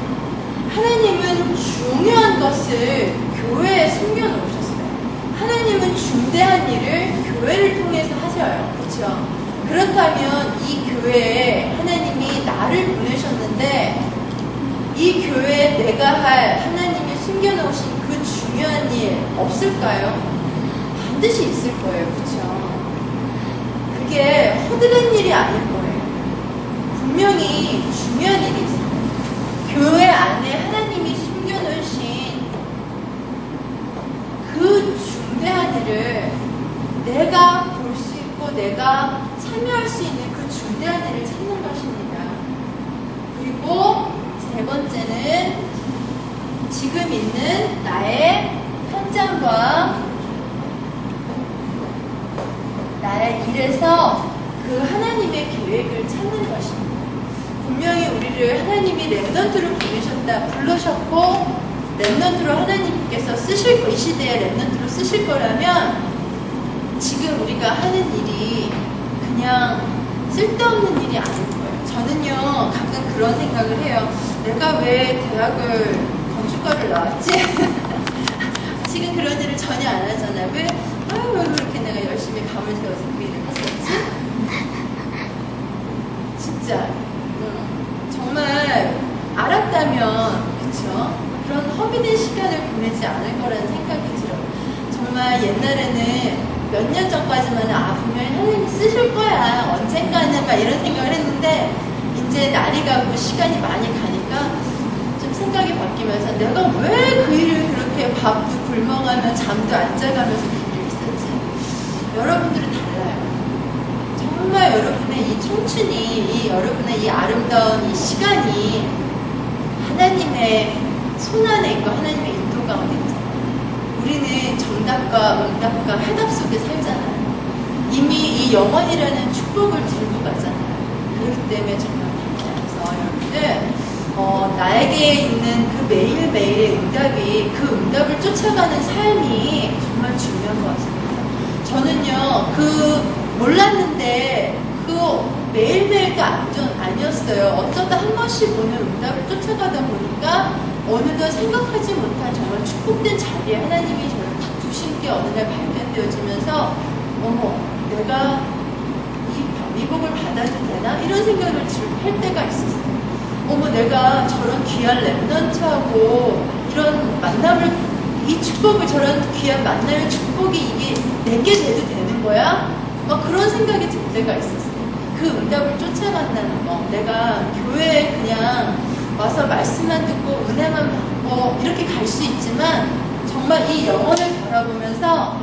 하나님은 중요한 것을 교회에 숨겨놓으셨어요. 하나님은 중대한 일을 교회를 통해서 하셔요. 그렇죠? 그렇다면 이 교회에 하나님이 나를 보내셨는데 이 교회에 내가 할 하나님이 숨겨놓으신 그 중요한 일 없을까요? 반드시 있을 거예요. 그렇죠? 그게 허드렛 일이 아닐 거예요. 분명히 중요한 일이 있어요. 교회 안에 하나님이 숨겨놓으신 그 중대한 일을 내가 볼 수 있고 내가 참여할 수 있는 그 중대한 일을 찾는 것입니다. 그리고 세 번째는 지금 있는 나의 현장과 나의 일에서 그 하나님의 계획을 찾는 것입니다. 분명히 우리를 하나님이 렘넌트로 부르셨고 렘넌트로 하나님께서 이 시대에 렘넌트로 쓰실 거라면 지금 우리가 하는 일이 그냥 쓸데없는 일이 아닐 거예요. 저는요 가끔 그런 생각을 해요. 내가 왜 대학을 건축과를 나왔지? 지금 그런 일을 전혀 안 하잖아요. 왜 그렇게 내가 열심히 밤을 새워서 그 일을 했었지? 진짜 정말 알았다면 그쵸? 그런 허비된 시간을 보내지 않을 거라는 생각이 들어요. 정말 옛날에는 몇 년 전까지만 분명히 하나님이 쓰실 거야 언젠가는 막 이런 생각을 했는데 이제 날이 가고 시간이 많이 가니까 좀 생각이 바뀌면서 내가 왜 그 일을 그렇게 밥도 굶어가며 잠도 안 자가면서 그 일을 했었지. 여러분들은 달라요. 정말 여러분의 이 청춘이 여러분의 이 아름다운 이 시간이 하나님의 손안에 있고 하나님의 인도 가운데 있잖아요. 우리는 정답과 응답과 해답 속에 살잖아요. 이미 이 영원이라는 축복을 들고 가잖아요. 그렇기 때문에 정말 감사해서 여러분들 나에게 있는 그 매일매일의 응답이 그 응답을 쫓아가는 삶이 정말 중요한 것 같습니다. 저는요 몰랐는데 매일매일도 아니었어요. 어쩌다 한 번씩 오는 응답을 쫓아가다 보니까 어느덧 생각하지 못한 정말 축복된 자리에 하나님이 저를 탁 두신 게 어느 날 발견되어지면서 내가 이 복을 받아도 되나? 이런 생각을 할 때가 있었어요. 내가 저런 귀한 렘넌트하고 이런 만남을 이 축복을 저런 귀한 만남의 축복이 이게 내게 돼도 되는 거야? 그런 생각이 들 때가 있었어요. 그 응답을 쫓아간다는 거. 내가 교회에 그냥 와서 말씀만 듣고 은혜만 받고 이렇게 갈 수 있지만 정말 이 영혼을 바라보면서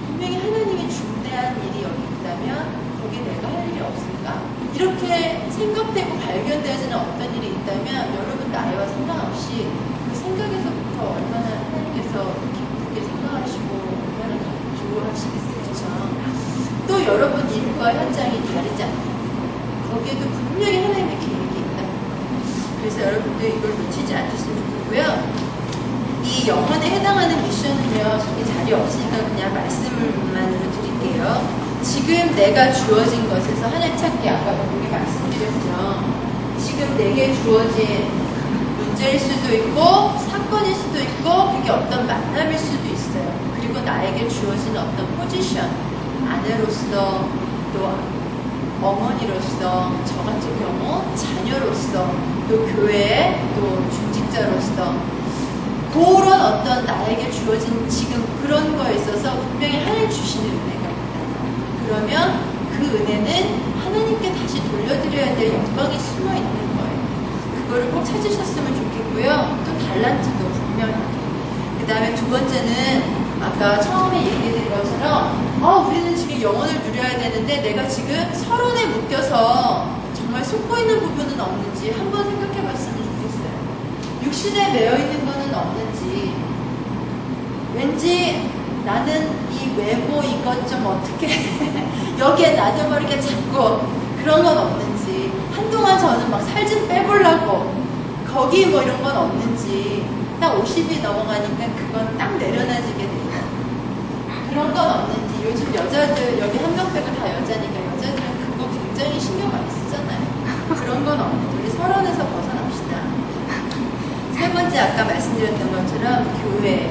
분명히 하나님의 중대한 일이 여기 있다면 거기에 내가 할 일이 없을까? 이렇게 생각되고 발견되어지는 어떤 일이 있다면 여러분 나이와 상관없이 그 생각에서부터 얼마나 하나님께서 기쁘게 생각하시고 얼마나 좋아하시겠어요. 또 여러분 일과 현장이 다르지 않아요. 거기에도 분명히 하나님의 계획이 있다. 그래서 여러분들 이걸 놓치지 않으셨으면 좋겠고요. 이 영혼에 해당하는 미션은요, 저기 자리 없으니까 그냥 말씀만으로 드릴게요. 지금 내가 주어진 것에서 하늘 찾기, 아까 여기 말씀드렸죠. 지금 내게 주어진 문제일 수도 있고 사건일 수도 있고 그게 어떤 만남일 수도 있어요. 그리고 나에게 주어진 어떤 포지션, 아내로서 또 어머니로서 저 같은 경우 자녀로서 또 교회 또 중직자로서 그런 어떤 나에게 주어진 지금 그런 거에 있어서 분명히 하나님 주시는 은혜가 있다. 그러면 그 은혜는 하나님께 다시 돌려드려야 될 영광이 숨어 있는 거예요. 그거를 꼭 찾으셨으면 좋겠고요. 또 달란트도 분명히. 그 다음에 두 번째는 아까 처음에 얘기해드린 것처럼 우리는 지금 영혼을 누려야 되는데 내가 지금 서론에 묶여서 정말 속고 있는 부분은 없는지 한번 생각해 봤으면 좋겠어요. 육신에 매여 있는 거는 없는지 왠지 나는 이 외모 이것 좀 어떻게 여기에 나도 모르게 자꾸 그런 건 없는지 한동안 저는 막 살 좀 빼보려고 거기 뭐 이런 건 없는지 딱 50이 넘어가니까 그건 딱 내려놔지게 돼요. 그런 건 없는지 요즘 여자들, 여기 한 명 빼고 다 여자니까 여자들은 그거 굉장히 신경 많이 쓰잖아요. 그런 건 없는데 우리 서론에서 벗어납시다. 세 번째, 아까 말씀드렸던 것처럼 교회,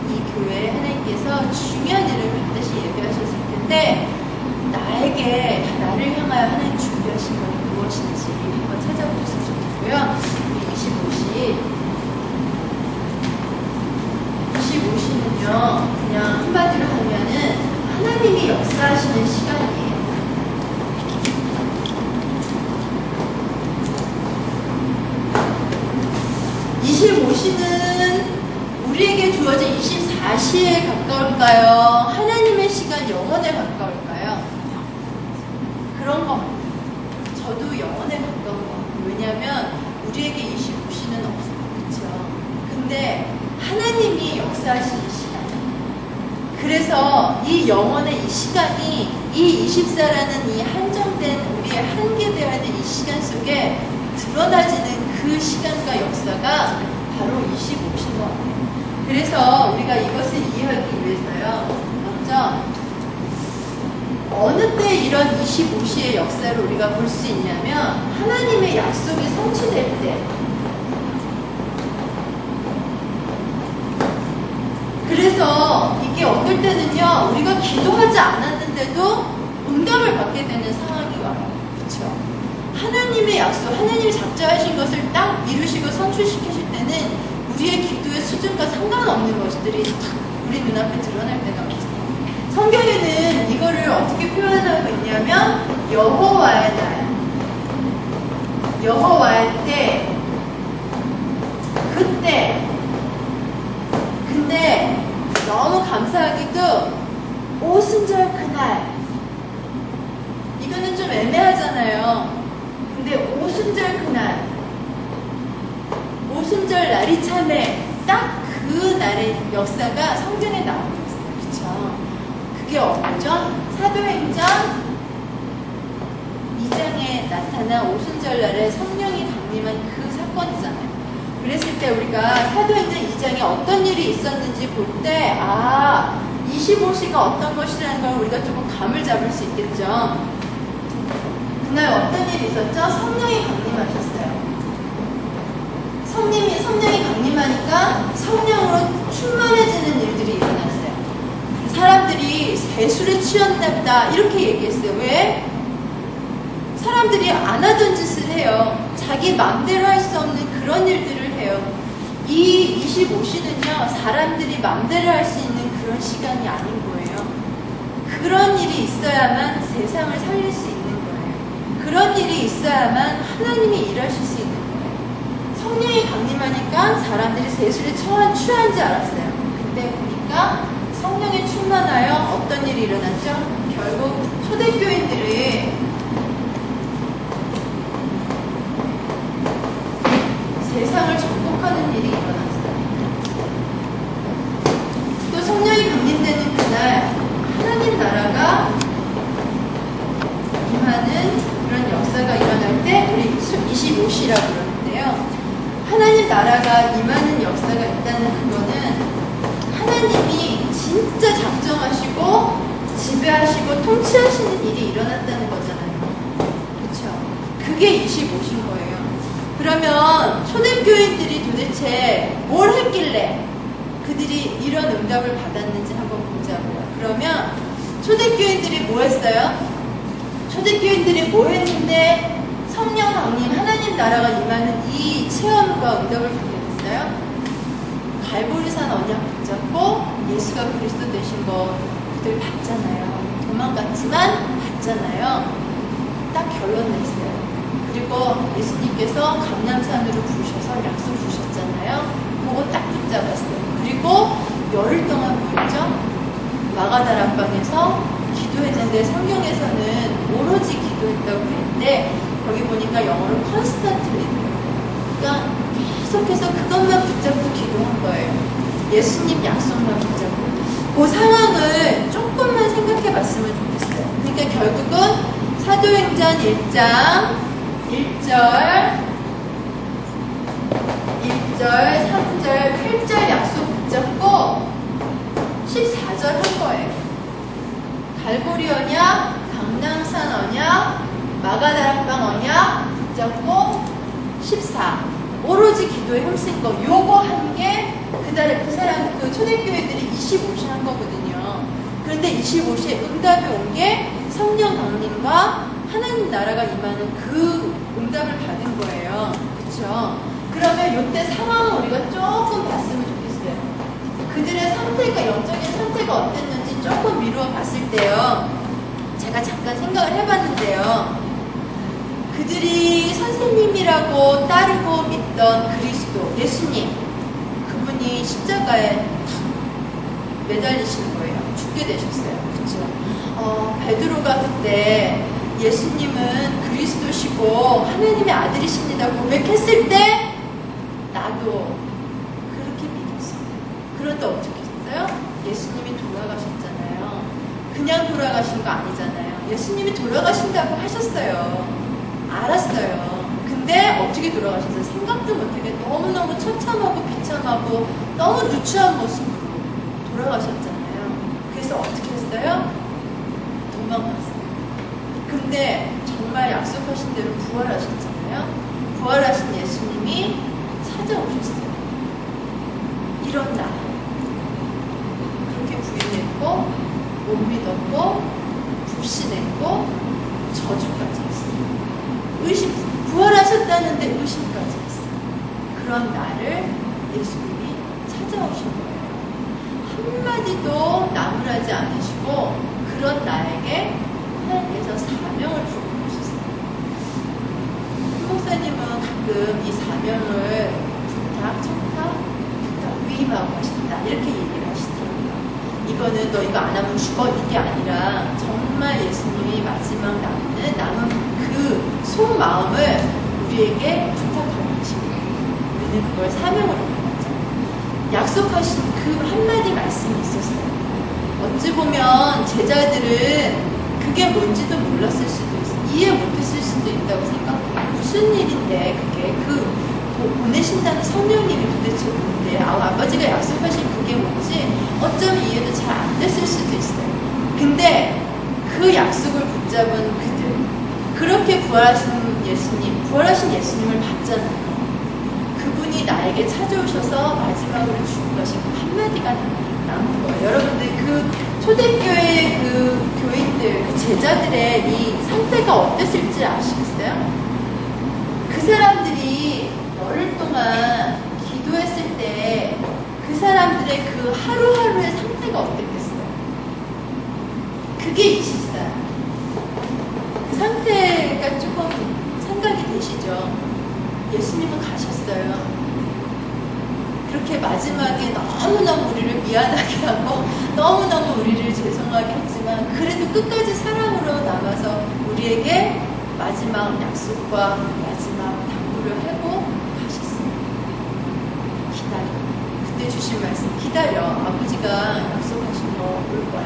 이 교회에 하나님께서 중요한 일을 반드시 예비하셨을 텐데 나에게, 나를 향하여 하나님 준비하신 것은 무엇인지 한번 찾아보셨으면 좋겠고요. 25시는요, 그냥 한마디로 하면은 하나님이 역사하시는 시간이에요. 우리에게 주어진 24시에 가까울까요? 하나님의 시간 영원에 가까울까요? 그런 것 같아요. 저도 영원에 가까운 것 같아요. 왜냐하면 우리에게 25시는 없어요. 그렇죠? 근데 하나님이 역사하시는 시간이에요. 그래서 이 영원의 이 시간이 이 24라는 이 한정된 우리의 한계되어야 될 이 시간 속에 드러나지는 그 시간과 역사가 바로 25시인 것 같아요. 그래서 우리가 이것을 이해하기 위해서요, 먼저 어느 때 이런 25시의 역사를 우리가 볼 수 있냐면 하나님의 약속이 성취될 때, 그래서 이게 어떨 때는요, 우리가 기도하지 않았는데도 응답을 받게 되는 상황이 와요. 그렇죠? 하나님의 약속, 하나님이 작정하신 것을 딱 이루시고 성취시키실 때는 우리의 기도의 수준과 상관없는 것들이 딱 우리 눈앞에 드러날 때가 있어요. 성경에는 이거를 어떻게 표현하고 있냐면 여호와의 날, 여호와의 때, 그때. 근데 너무 감사하게도 오순절 그날, 이거는 좀 애매하잖아요. 근데 오순절 그날, 오순절 날이 참에 딱 그 날의 역사가 성경에 나오고 있어요. 그렇죠? 그게 뭐죠? 사도행전 2장에 나타난 오순절 날에 성령이 강림한 그 사건이잖아요. 그랬을 때 우리가 사도행전 2장에 어떤 일이 있었는지 볼 때, 25시가 어떤 것이라는 걸 우리가 조금 감을 잡을 수 있겠죠. 그날 어떤 일이 있었죠? 성령이 강림하셨어요. 성령이 강림하니까 성령으로 충만해지는 일들이 일어났어요. 사람들이 세술에 취했나 보다 이렇게 얘기했어요. 왜? 사람들이 안 하던 짓을 해요. 자기 마음대로 할 수 없는 그런 일들을 해요. 이 25시는요, 사람들이 마음대로 할 수 있는 그런 시간이 아닌 거예요. 그런 일이 있어야만 세상을 살릴 수 있는 거예요. 그런 일이 있어야만 하나님이 일하실 수 있는 거예요. 성령이 강림하니까 사람들이 세술에 취한지 알았어요. 근데 보니까 성령에 충만하여 어떤 일이 일어났죠? 결국 초대교인들이 세상을 정복하는 일이 일어났어요. 또 성령이 강림되는 그날 하나님 나라가 임하는 그런 역사가 일어날 때 우리 25시라고 그러는데요. 하나님 나라가 임하는 역사가 있다는 그거는 하나님이 진짜 작정하시고 지배하시고 통치하시는 일이 일어났다는 거잖아요. 그렇죠? 그게 25시인 거예요. 그러면 초대교인들이 도대체 뭘 했길래 그들이 이런 응답을 받았는지 한번 보자고요. 그러면 초대교인들이 뭐 했어요? 초대교인들이 뭐 했는데 성령 강림, 하나님 나라가 임하는 이 체험과 응답을 받게 됐어요? 갈보리산 언약 붙잡고 예수가 그리스도 되신 거 그들 봤잖아요. 도망갔지만 봤잖아요. 딱 결론 냈어요. 그리고 예수님께서 감람산으로 부르셔서 약속 주셨잖아요. 그거 딱 붙잡았어요. 그리고 열흘 동안 뭐였죠? 마가다락방에서 기도했는데 성경에서는 오로지 기도했다고 했는데 거기 보니까 영어로 컨스탄트리예요. 그러니까 계속해서 그것만 붙잡고 기도한 거예요. 예수님 약속만 붙잡고. 그 상황을 조금만 생각해 봤으면 좋겠어요. 그러니까 결국은 사도행전 1장 1절, 3절, 8절 약속 붙잡고 14절 한 거예요. 갈고리 언약, 강낭산 언약, 마가다락방 언약 붙잡고 14. 오로지 기도에 힘쓴 거. 요거 한 게 그 사람 그 초대교회들이 25시 한 거거든요. 그런데 25시에 응답이 온 게 성령 강림과 하나님 나라가 임하는 그 응답을 받은 거예요. 그쵸? 그러면 요때 상황을 우리가 조금 봤으면 좋겠어요. 그들의 상태가, 영적인 상태가 어땠는지 조금 미루어 봤을 때요. 제가 잠깐 생각을 해봤는데요. 그들이 선생님이라고 따르고 믿던 그리스도, 예수님, 그분이 십자가에 매달리시는 거예요. 죽게 되셨어요. 그쵸? 베드로가 그때 예수님은 그리스도시고 하나님의 아들이십니다 고백했을 때 나도 그렇게 믿었어요. 그런데 어떻게 했어요? 예수님이 돌아가셨잖아요. 그냥 돌아가신 거 아니잖아요. 예수님이 돌아가신다고 하셨어요. 알았어요. 근데 어떻게 돌아가셨어요? 생각도 못하게 너무너무 처참하고 비참하고 너무 누추한 모습으로 돌아가셨잖아요. 그래서 어떻게 했어요? 도망갔어요. 근데 정말 약속하신 대로 부활하셨잖아요. 부활하신 예수님이 찾아오셨어요. 이런 날 그렇게 부인했고 못 믿었고 불신했고 저주까지 했어요. 부활하셨다는데 의심까지 했어요. 그런 나를 예수님이 찾아오신 거예요. 한마디도 나무라지 않으시고 그런 나에게 하나님께서 사명을 주고 계셨어요. 목사님은 가끔 이 사명을 부탁, 위임하고 하신다 이렇게 얘기를 하시더라고요. 이거는 너 이거 안 하면 죽어 이게 아니라 정말 예수님이 마지막 남은 그 속마음을 우리에게 부탁하고 계신 거예요. 우리는 그걸 사명으로 받았죠. 약속하신 그 한마디 말씀이 있었어요. 어찌 보면 제자들은 그게 뭔지도 몰랐을 수도 있어요. 이해 못했을 수도 있다고 생각해요. 무슨 일인데 그게 보내신다는 성령님이 도대체 뭔데 아버지가 약속하신 그게 뭔지 어쩌면 이해도 잘 안 됐을 수도 있어요. 근데 그 약속을 붙잡은 그들 그렇게 부활하신 예수님을 봤잖아요. 그분이 나에게 찾아오셔서 마지막으로 주고 가신 그 한마디가 남은 거예요. 여러분들 그 초대교회 그 교인들, 그 제자들의 이 상태가 어땠을지 아시겠어요? 그 사람들이 열흘 동안 기도했을 때 그 사람들의 그 하루하루의 상태가 어땠겠어요? 그게 24. 그 상태가 조금 생각이 되시죠? 예수님은 가셨어요. 그렇게 마지막에 너무너무 우리를 미안하게 하고 너무너무 우리를 죄송하게 했지만 그래도 끝까지 사랑으로 남아서 우리에게 마지막 약속과 마지막 당부를 하고 가셨어요. 기다려. 그때 주신 말씀 기다려. 아버지가 약속하신 거 올 거야.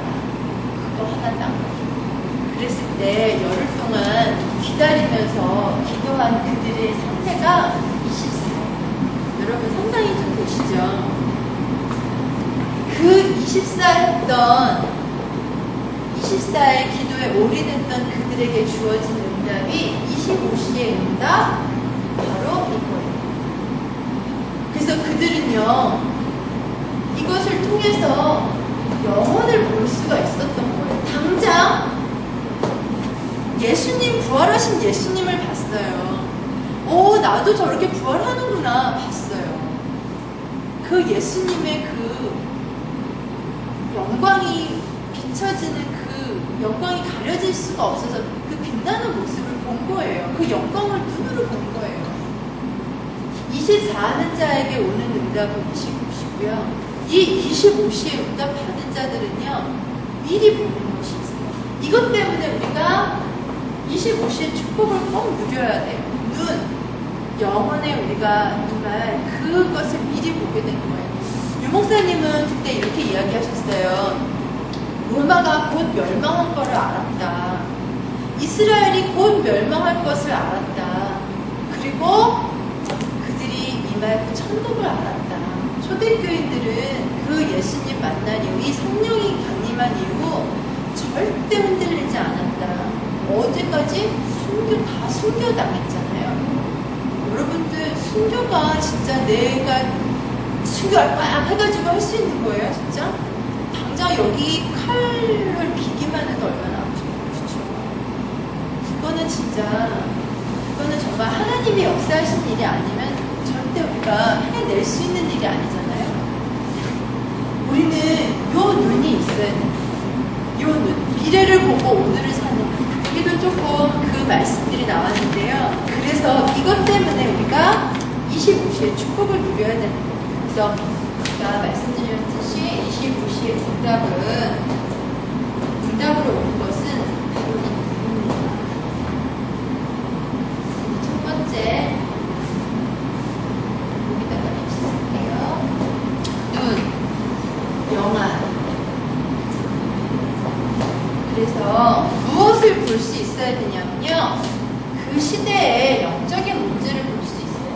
그거 하나 딱 그랬을 때 열흘 동안 기다리면서 기도한 그들의 상태가 24. 여러분 상상이 좀 되시죠? 그 24의 기도에 올인했던 그들에게 주어진 응답이 25시의 응답 바로 이거예요. 그래서 그들은요 이것을 통해서 영혼을 볼 수가 있었던 거예요. 당장 예수님 부활하신 예수님을 봤어요. 오 나도 저렇게 부활하는구나 봤어요. 그 예수님의 그 영광이 비춰지는 그 영광이 가려질 수가 없어서 그 빛나는 모습을 본 거예요. 그 영광을 눈으로 본 거예요. 24하는 자에게 오는 응답은 25시고요. 이 25시에 응답 받은 자들은요 미리 보는 것이 있어요. 이것 때문에 우리가 25시의 축복을 꼭 누려야 돼요. 영혼에 우리가 임할 그것을 미리 보게 된 거예요. 유목사님은 그때 이렇게 이야기하셨어요. 로마가 곧 멸망한 것을 알았다. 이스라엘이 곧 멸망할 것을 알았다. 그리고 그들이 임할 그 천국을 알았다. 초대교인들은 그 예수님 만난 이후 이 성령이 강림한 이후 절대 흔들리지 않았다. 어제까지 다 순교당했잖아요. 여러분들 순교가 진짜 내가 순교할 거야 해가지고 할 수 있는 거예요, 진짜? 당장 여기 칼을 비기만 해도 얼마나 아프죠, 그렇죠? 그거는 정말 하나님이 역사하신 일이 아니면 절대 우리가 해낼 수 있는 일이 아니잖아요. 우리는 요 눈이 있어야 돼요. 요 눈, 미래를 보고 오늘을 사는. 여기도 조금 그 말씀들이 나왔는데요. 그래서 이것 때문에 우리가 25시에 축복을 누려야 되는 거예요. 그래서 제가 말씀드렸듯이 25시의 응답으로 온 것은 바로 이 눈입니다. 첫 번째, 여기다가 쓸게요. 눈, 영안. 그래서 무엇을 볼 수 있어야 되냐면요. 그 시대의 영적인 문제를 볼 수 있어요.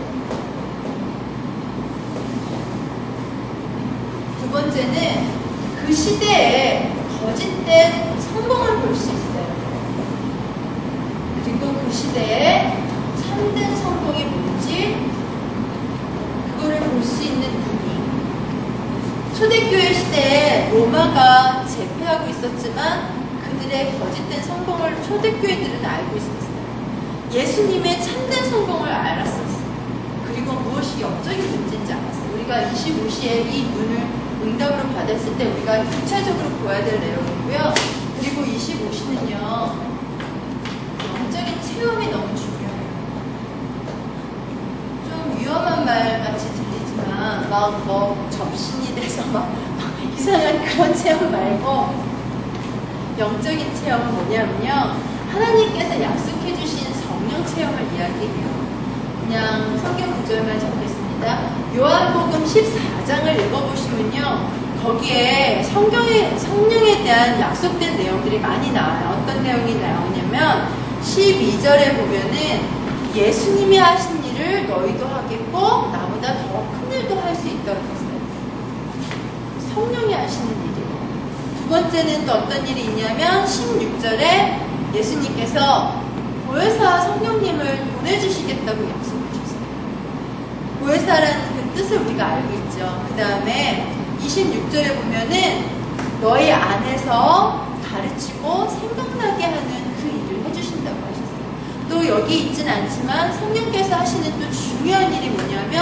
두 번째는 그 시대의 거짓된 성공을 볼 수 있어요. 그리고 그 시대의 참된 성공이 뭔지 그거를 볼 수 있는 눈이. 초대교회 시대에 로마가 제패하고 있었지만 그들의 거짓된 성공을 초대교회들은 알고 있었어요. 예수님의 참된 성공을 알았었어요. 그리고 무엇이 영적인 문제인지 알았어요. 우리가 25시에 이 눈을 응답으로 받았을 때 우리가 구체적으로 보아야 될 내용이고요. 그리고 25시는요, 영적인 체험이 너무 중요해요. 좀 위험한 말 같이 들리지만, 막 뭐 접신이 돼서 막 이상한 그런 체험 말고, 영적인 체험은 뭐냐면요, 하나님께서 약속해 주신 성령 체험을 이야기해요. 그냥 성경 구절만 적겠습니다. 요한복음 14장을 읽어보시면요, 거기에 성령에 대한 약속된 내용들이 많이 나와요. 어떤 내용이 나오냐면 12절에 보면은 예수님이 하신 일을 너희도 하겠고 나보다 더 큰 일도 할 수 있다고 했어요. 성령이 하시는 일이에요. 두 번째는 또 어떤 일이 있냐면 16절에 예수님께서 보혜사 성령님을 보내주시겠다고 약속해 주세요. 보혜사라는 그 뜻을 우리가 알고 있죠. 그 다음에 26절에 보면은 너희 안에서 가르치고 생각나게 하는 그 일을 해주신다고 하셨어요. 또 여기 있진 않지만 성령께서 하시는 또 중요한 일이 뭐냐면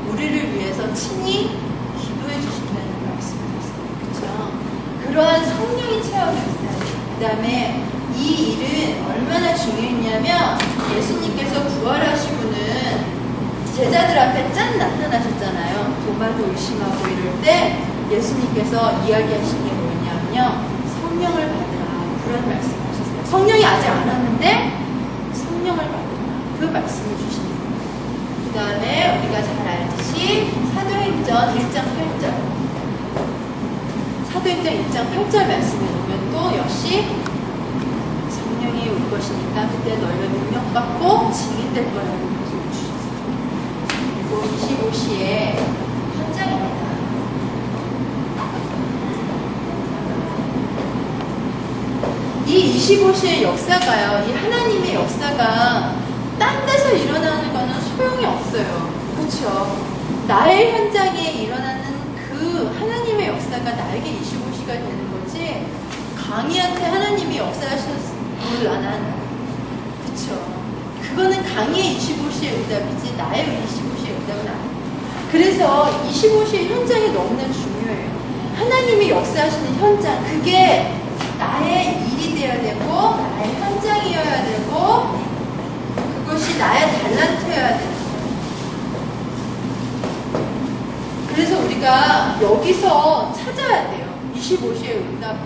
우리를 위해서 친히 기도해 주신다는 말씀을 했어요. 그렇죠? 그러한 성령의 체험이 있어요. 그 다음에 이 일은 얼마나 중요했냐면 예수님께서 부활하시고는 제자들 앞에 짠 나타나셨잖아요. 도마도 의심하고 이럴 때 예수님께서 이야기하신 게 뭐냐면요, 성령을 받으라, 그런 말씀을 하셨어요. 성령이 아직 안 왔는데 성령을 받으라, 그 말씀을 주시는 거예요. 그 다음에 우리가 잘 알듯이 사도행전 1장 8절, 사도행전 1장 8절 말씀에 보면 또 역시 성령이 올 것이니까 그때 너희가 능력받고 증인될 거라고 말씀을 주셨어요. 그리고 25시에 현장입니다. 이 25시의 역사가요, 이 하나님의 역사가 딴 데서 일어나는 거는 소용이 없어요. 그렇죠? 나의 현장에 일어나는 그 하나님의 역사가 나에게 25시가 되는 거지, 강희한테 하나님이 역사하셨을까 난. 그쵸? 그거는 강희의 25시의 응답이지 나의 25시의 응답은 아니에요. 그래서 25시의 현장이 너무나 중요해요. 하나님이 역사하시는 현장, 그게 나의 일이 되어야 되고 나의 현장이어야 되고 그것이 나의 달란트여야 되는 거예요. 그래서 우리가 여기서 찾아야 돼요. 25시의 응답을.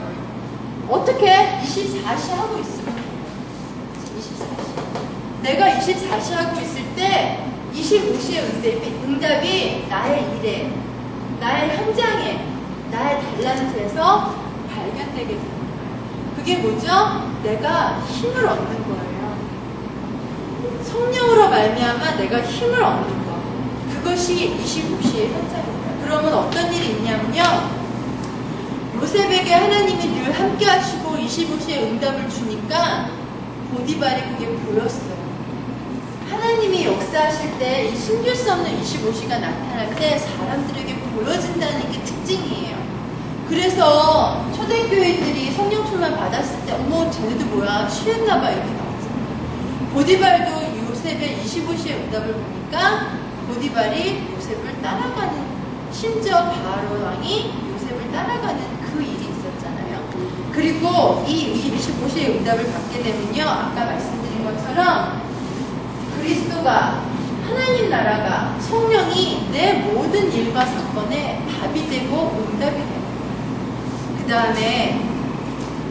어떻게? 24시 하고 있으면 24시. 내가 24시 하고 있을 때 25시의 응답이 나의 일에, 나의 현장에, 나의 달란트에서 발견되게 되는 거예요. 그게 뭐죠? 내가 힘을 얻는 거예요. 성령으로 말미암아 내가 힘을 얻는 거. 그것이 25시의 현장입니다. 그러면 어떤 일이 있냐면요, 요셉에게 하나님이 늘 함께 하시고 25시에 응답을 주니까 보디발이 그게 보였어요. 하나님이 역사하실 때 이 숨길 수 없는 25시가 나타날 때 사람들에게 보여진다는 게 특징이에요. 그래서 초대교회들이 성령 충만 받았을 때 어머 쟤네들 뭐야 취했나봐 이렇게 나왔잖아요. 보디발도 요셉의 25시에 응답을 보니까 보디발이 요셉을 따라가는, 심지어 바로 왕이 요셉을 따라가는 그 일이 있었잖아요. 그리고 이 25시에 응답을 받게 되면요, 아까 말씀드린 것처럼 그리스도가, 하나님 나라가, 성령이 내 모든 일과 사건에 답이 되고 응답이 돼요. 그 다음에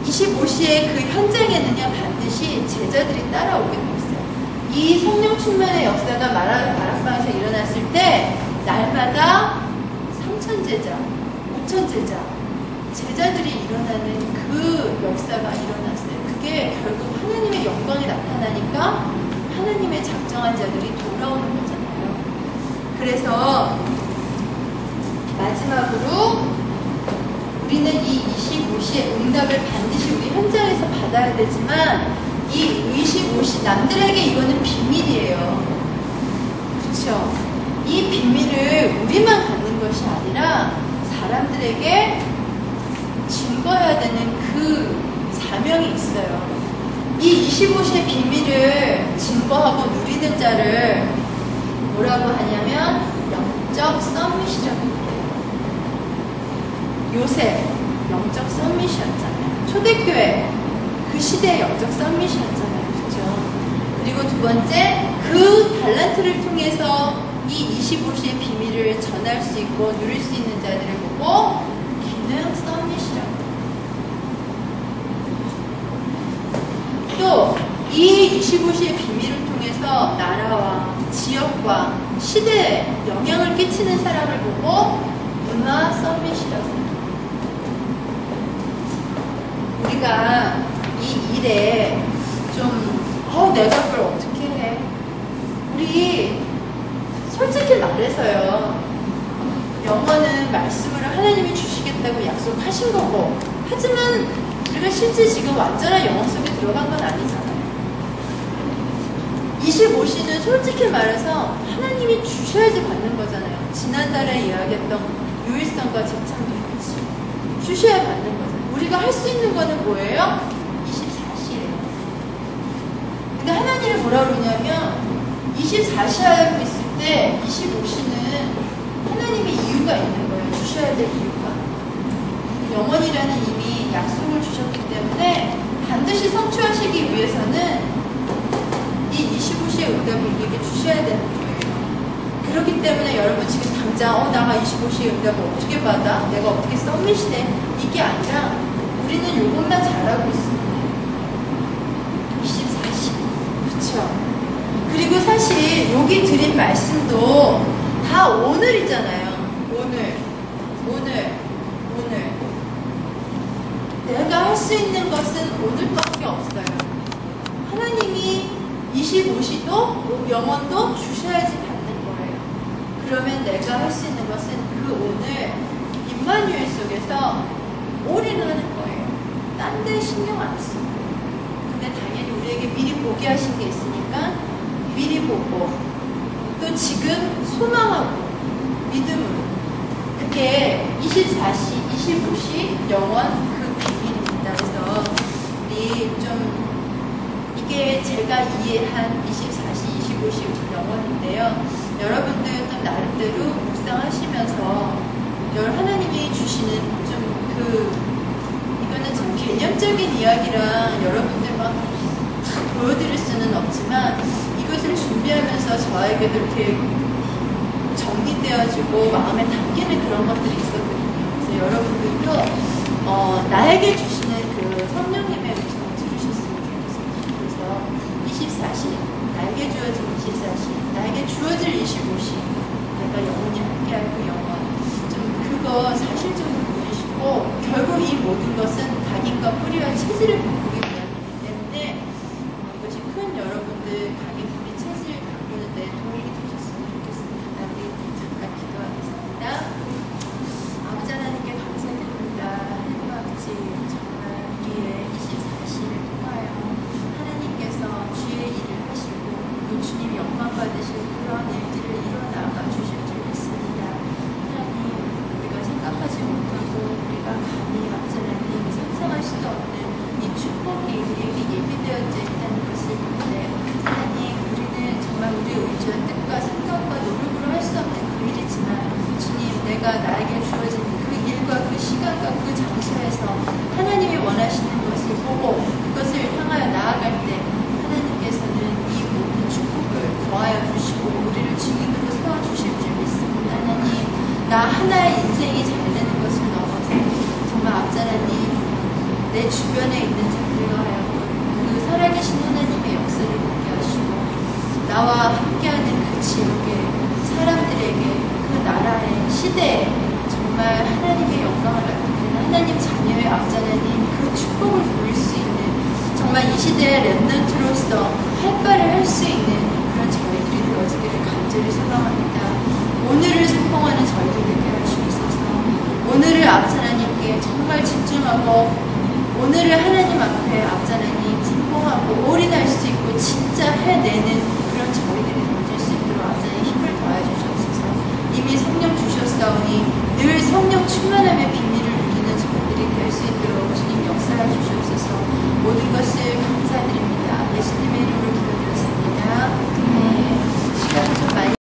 25시에 그 현장에는요 반드시 제자들이 따라오게 돼 있어요. 이 성령 충만의 역사가 마라방에서 일어났을 때 날마다 3,000 제자, 5,000 제자, 제자들이 일어나는 그 역사가 일어났어요. 그게 결국 하나님의 영광이 나타나니까 하나님의 작정한 자들이 돌아오는 거잖아요. 그래서 마지막으로 우리는 이 25시의 응답을 반드시 우리 현장에서 받아야 되지만 이 25시, 남들에게 이거는 비밀이에요. 그렇죠? 이 비밀을 우리만 갖는 것이 아니라 사람들에게 증거해야 되는 그 사명이 있어요. 이 25시의 비밀을 증거하고 누리는 자를 뭐라고 하냐면 영적 서밋이라고 해요. 요셉, 영적 서밋이었잖아요. 초대교회, 그 시대의 영적 서밋이었잖아요. 그렇죠? 그리고 두 번째, 그 달란트를 통해서 이 25시의 비밀을 전할 수 있고 누릴 수 있는 자들을 보고 기능 서밋이라고 해요. 또 이 25시의 비밀을 통해서 나라와 지역과 시대에 영향을 끼치는 사람을 보고 문화 서밋이라고 해요. 우리가 이 일에 좀 내가 그걸 어떻게 해? 우리 솔직히 말해서요, 영어는 말씀을 하나님이 주시겠다고 약속하신 거고, 하지만 우리가 실제 지금 완전한 영어 속에 들어간 건 아니잖아요. 25시는 솔직히 말해서 하나님이 주셔야지 받는 거잖아요. 지난달에 이야기했던 유일성과 재창도 같이 주셔야 받는 거잖아요. 우리가 할 수 있는 거는 뭐예요? 24시예요. 근데 하나님이 뭐라 그러냐면 24시 하고 있을 때 25시는 하나님의 이유가 있는 거예요. 주셔야 될 이유가. 영원이라는 이미 약속을 주셨기 때문에 반드시 성취하시기 위해서는 이 25시의 응답을 우리에게 주셔야 되는 거예요. 그렇기 때문에 여러분 지금 당장 나가 25시의 응답을 어떻게 받아? 내가 어떻게 서밋이 돼? 이게 아니라 우리는 이것만 잘하고 있습니다. 24시. 그렇죠? 그리고 사실 여기 드린 말씀도 다 오늘이잖아요. 오늘. 내가 할 수 있는 것은 오늘밖에 없어요. 하나님이 25시도 영원도 주셔야지 받는 거예요. 그러면 내가 할 수 있는 것은 그 오늘 임마누엘 속에서 올인하는 거예요. 딴 데 신경 안 쓰고. 근데 당연히 우리에게 미리 보게 하신 게 있으니까 미리 보고 또 지금 소망하고 믿음으로, 그게 24시, 25시 영원 그 비밀입니다. 그래서 우리 좀 이게 제가 이해한 24시, 25시 영원인데요. 여러분들 또 나름대로 묵상하시면서 하나님이 주시는 이거는 참 개념적인 이야기랑 여러분들 막 보여드릴 수는 없지만 이것을 준비하면서 저에게도 이렇게 정리되어지고 마음에 담기는 그런 것들이 있었거든요. 그래서 여러분들도 나에게 주시는 그 성령님의 음성을 들으셨으면 좋겠습니다. 그래서 24시, 나에게 주어진 24시, 나에게 주어질 25시, 내가 영원히 함께할 그 영원, 좀 그거 사실적으로 보이시고, 결국 이 모든 것은 각인과 뿌리와 체질을 바꾸기 위함이기 때문에 이것이 큰 여러분들 각인, 뿌리, 체질을 바꾸는 데 도움이 되셨으면 좋겠습니다. 우리 잠깐 기도하겠습니다. 아버지 하나님께 감사드립니다. 하나님 아버지, 정말 우리의 축복이 우리에게 예비되어져 있다는 것을 보는데 하나님 우리는 정말 우리의 의지와 뜻과 생각과 노력으로 할 수 없는 그 일이지만 주님 내가 나에게 주어진 그 일과 그 시간과 그 장소에서 하나님이 원하시는 것을 보고 그것을 향하여 나아갈 때 하나님께서는 이 모든 축복을 더하여 주시고 우리를 증인으로 세워주실 줄 믿습니다. 하나님 나 하나의 인생이 잘 되는 것을 넘어서 정말 앞자라님 내 주변에 있는 자들과 하여금 그 살아계신 하나님의 역사를 보게 하시고 나와 함께하는 그 지역의 사람들에게 그 나라의 시대에 정말 하나님의 영광을 나타내는 하나님 자녀의 앞자라님 그 축복을 보일 수 있는 정말 이 시대의 랩넌트로서 할 바를 할 수 있는 그런 저희들이 되어지기를 간절히 소망합니다. 오늘을 선포하는 저희들 되게 할 수 있어서 오늘을 앞자라님께 정말 집중하고 오늘을 하나님 앞에 앞자라님 선포하고 올인할 수 있고 진짜 해내는 그런 저희들이 되어질 수 있도록 앞자라님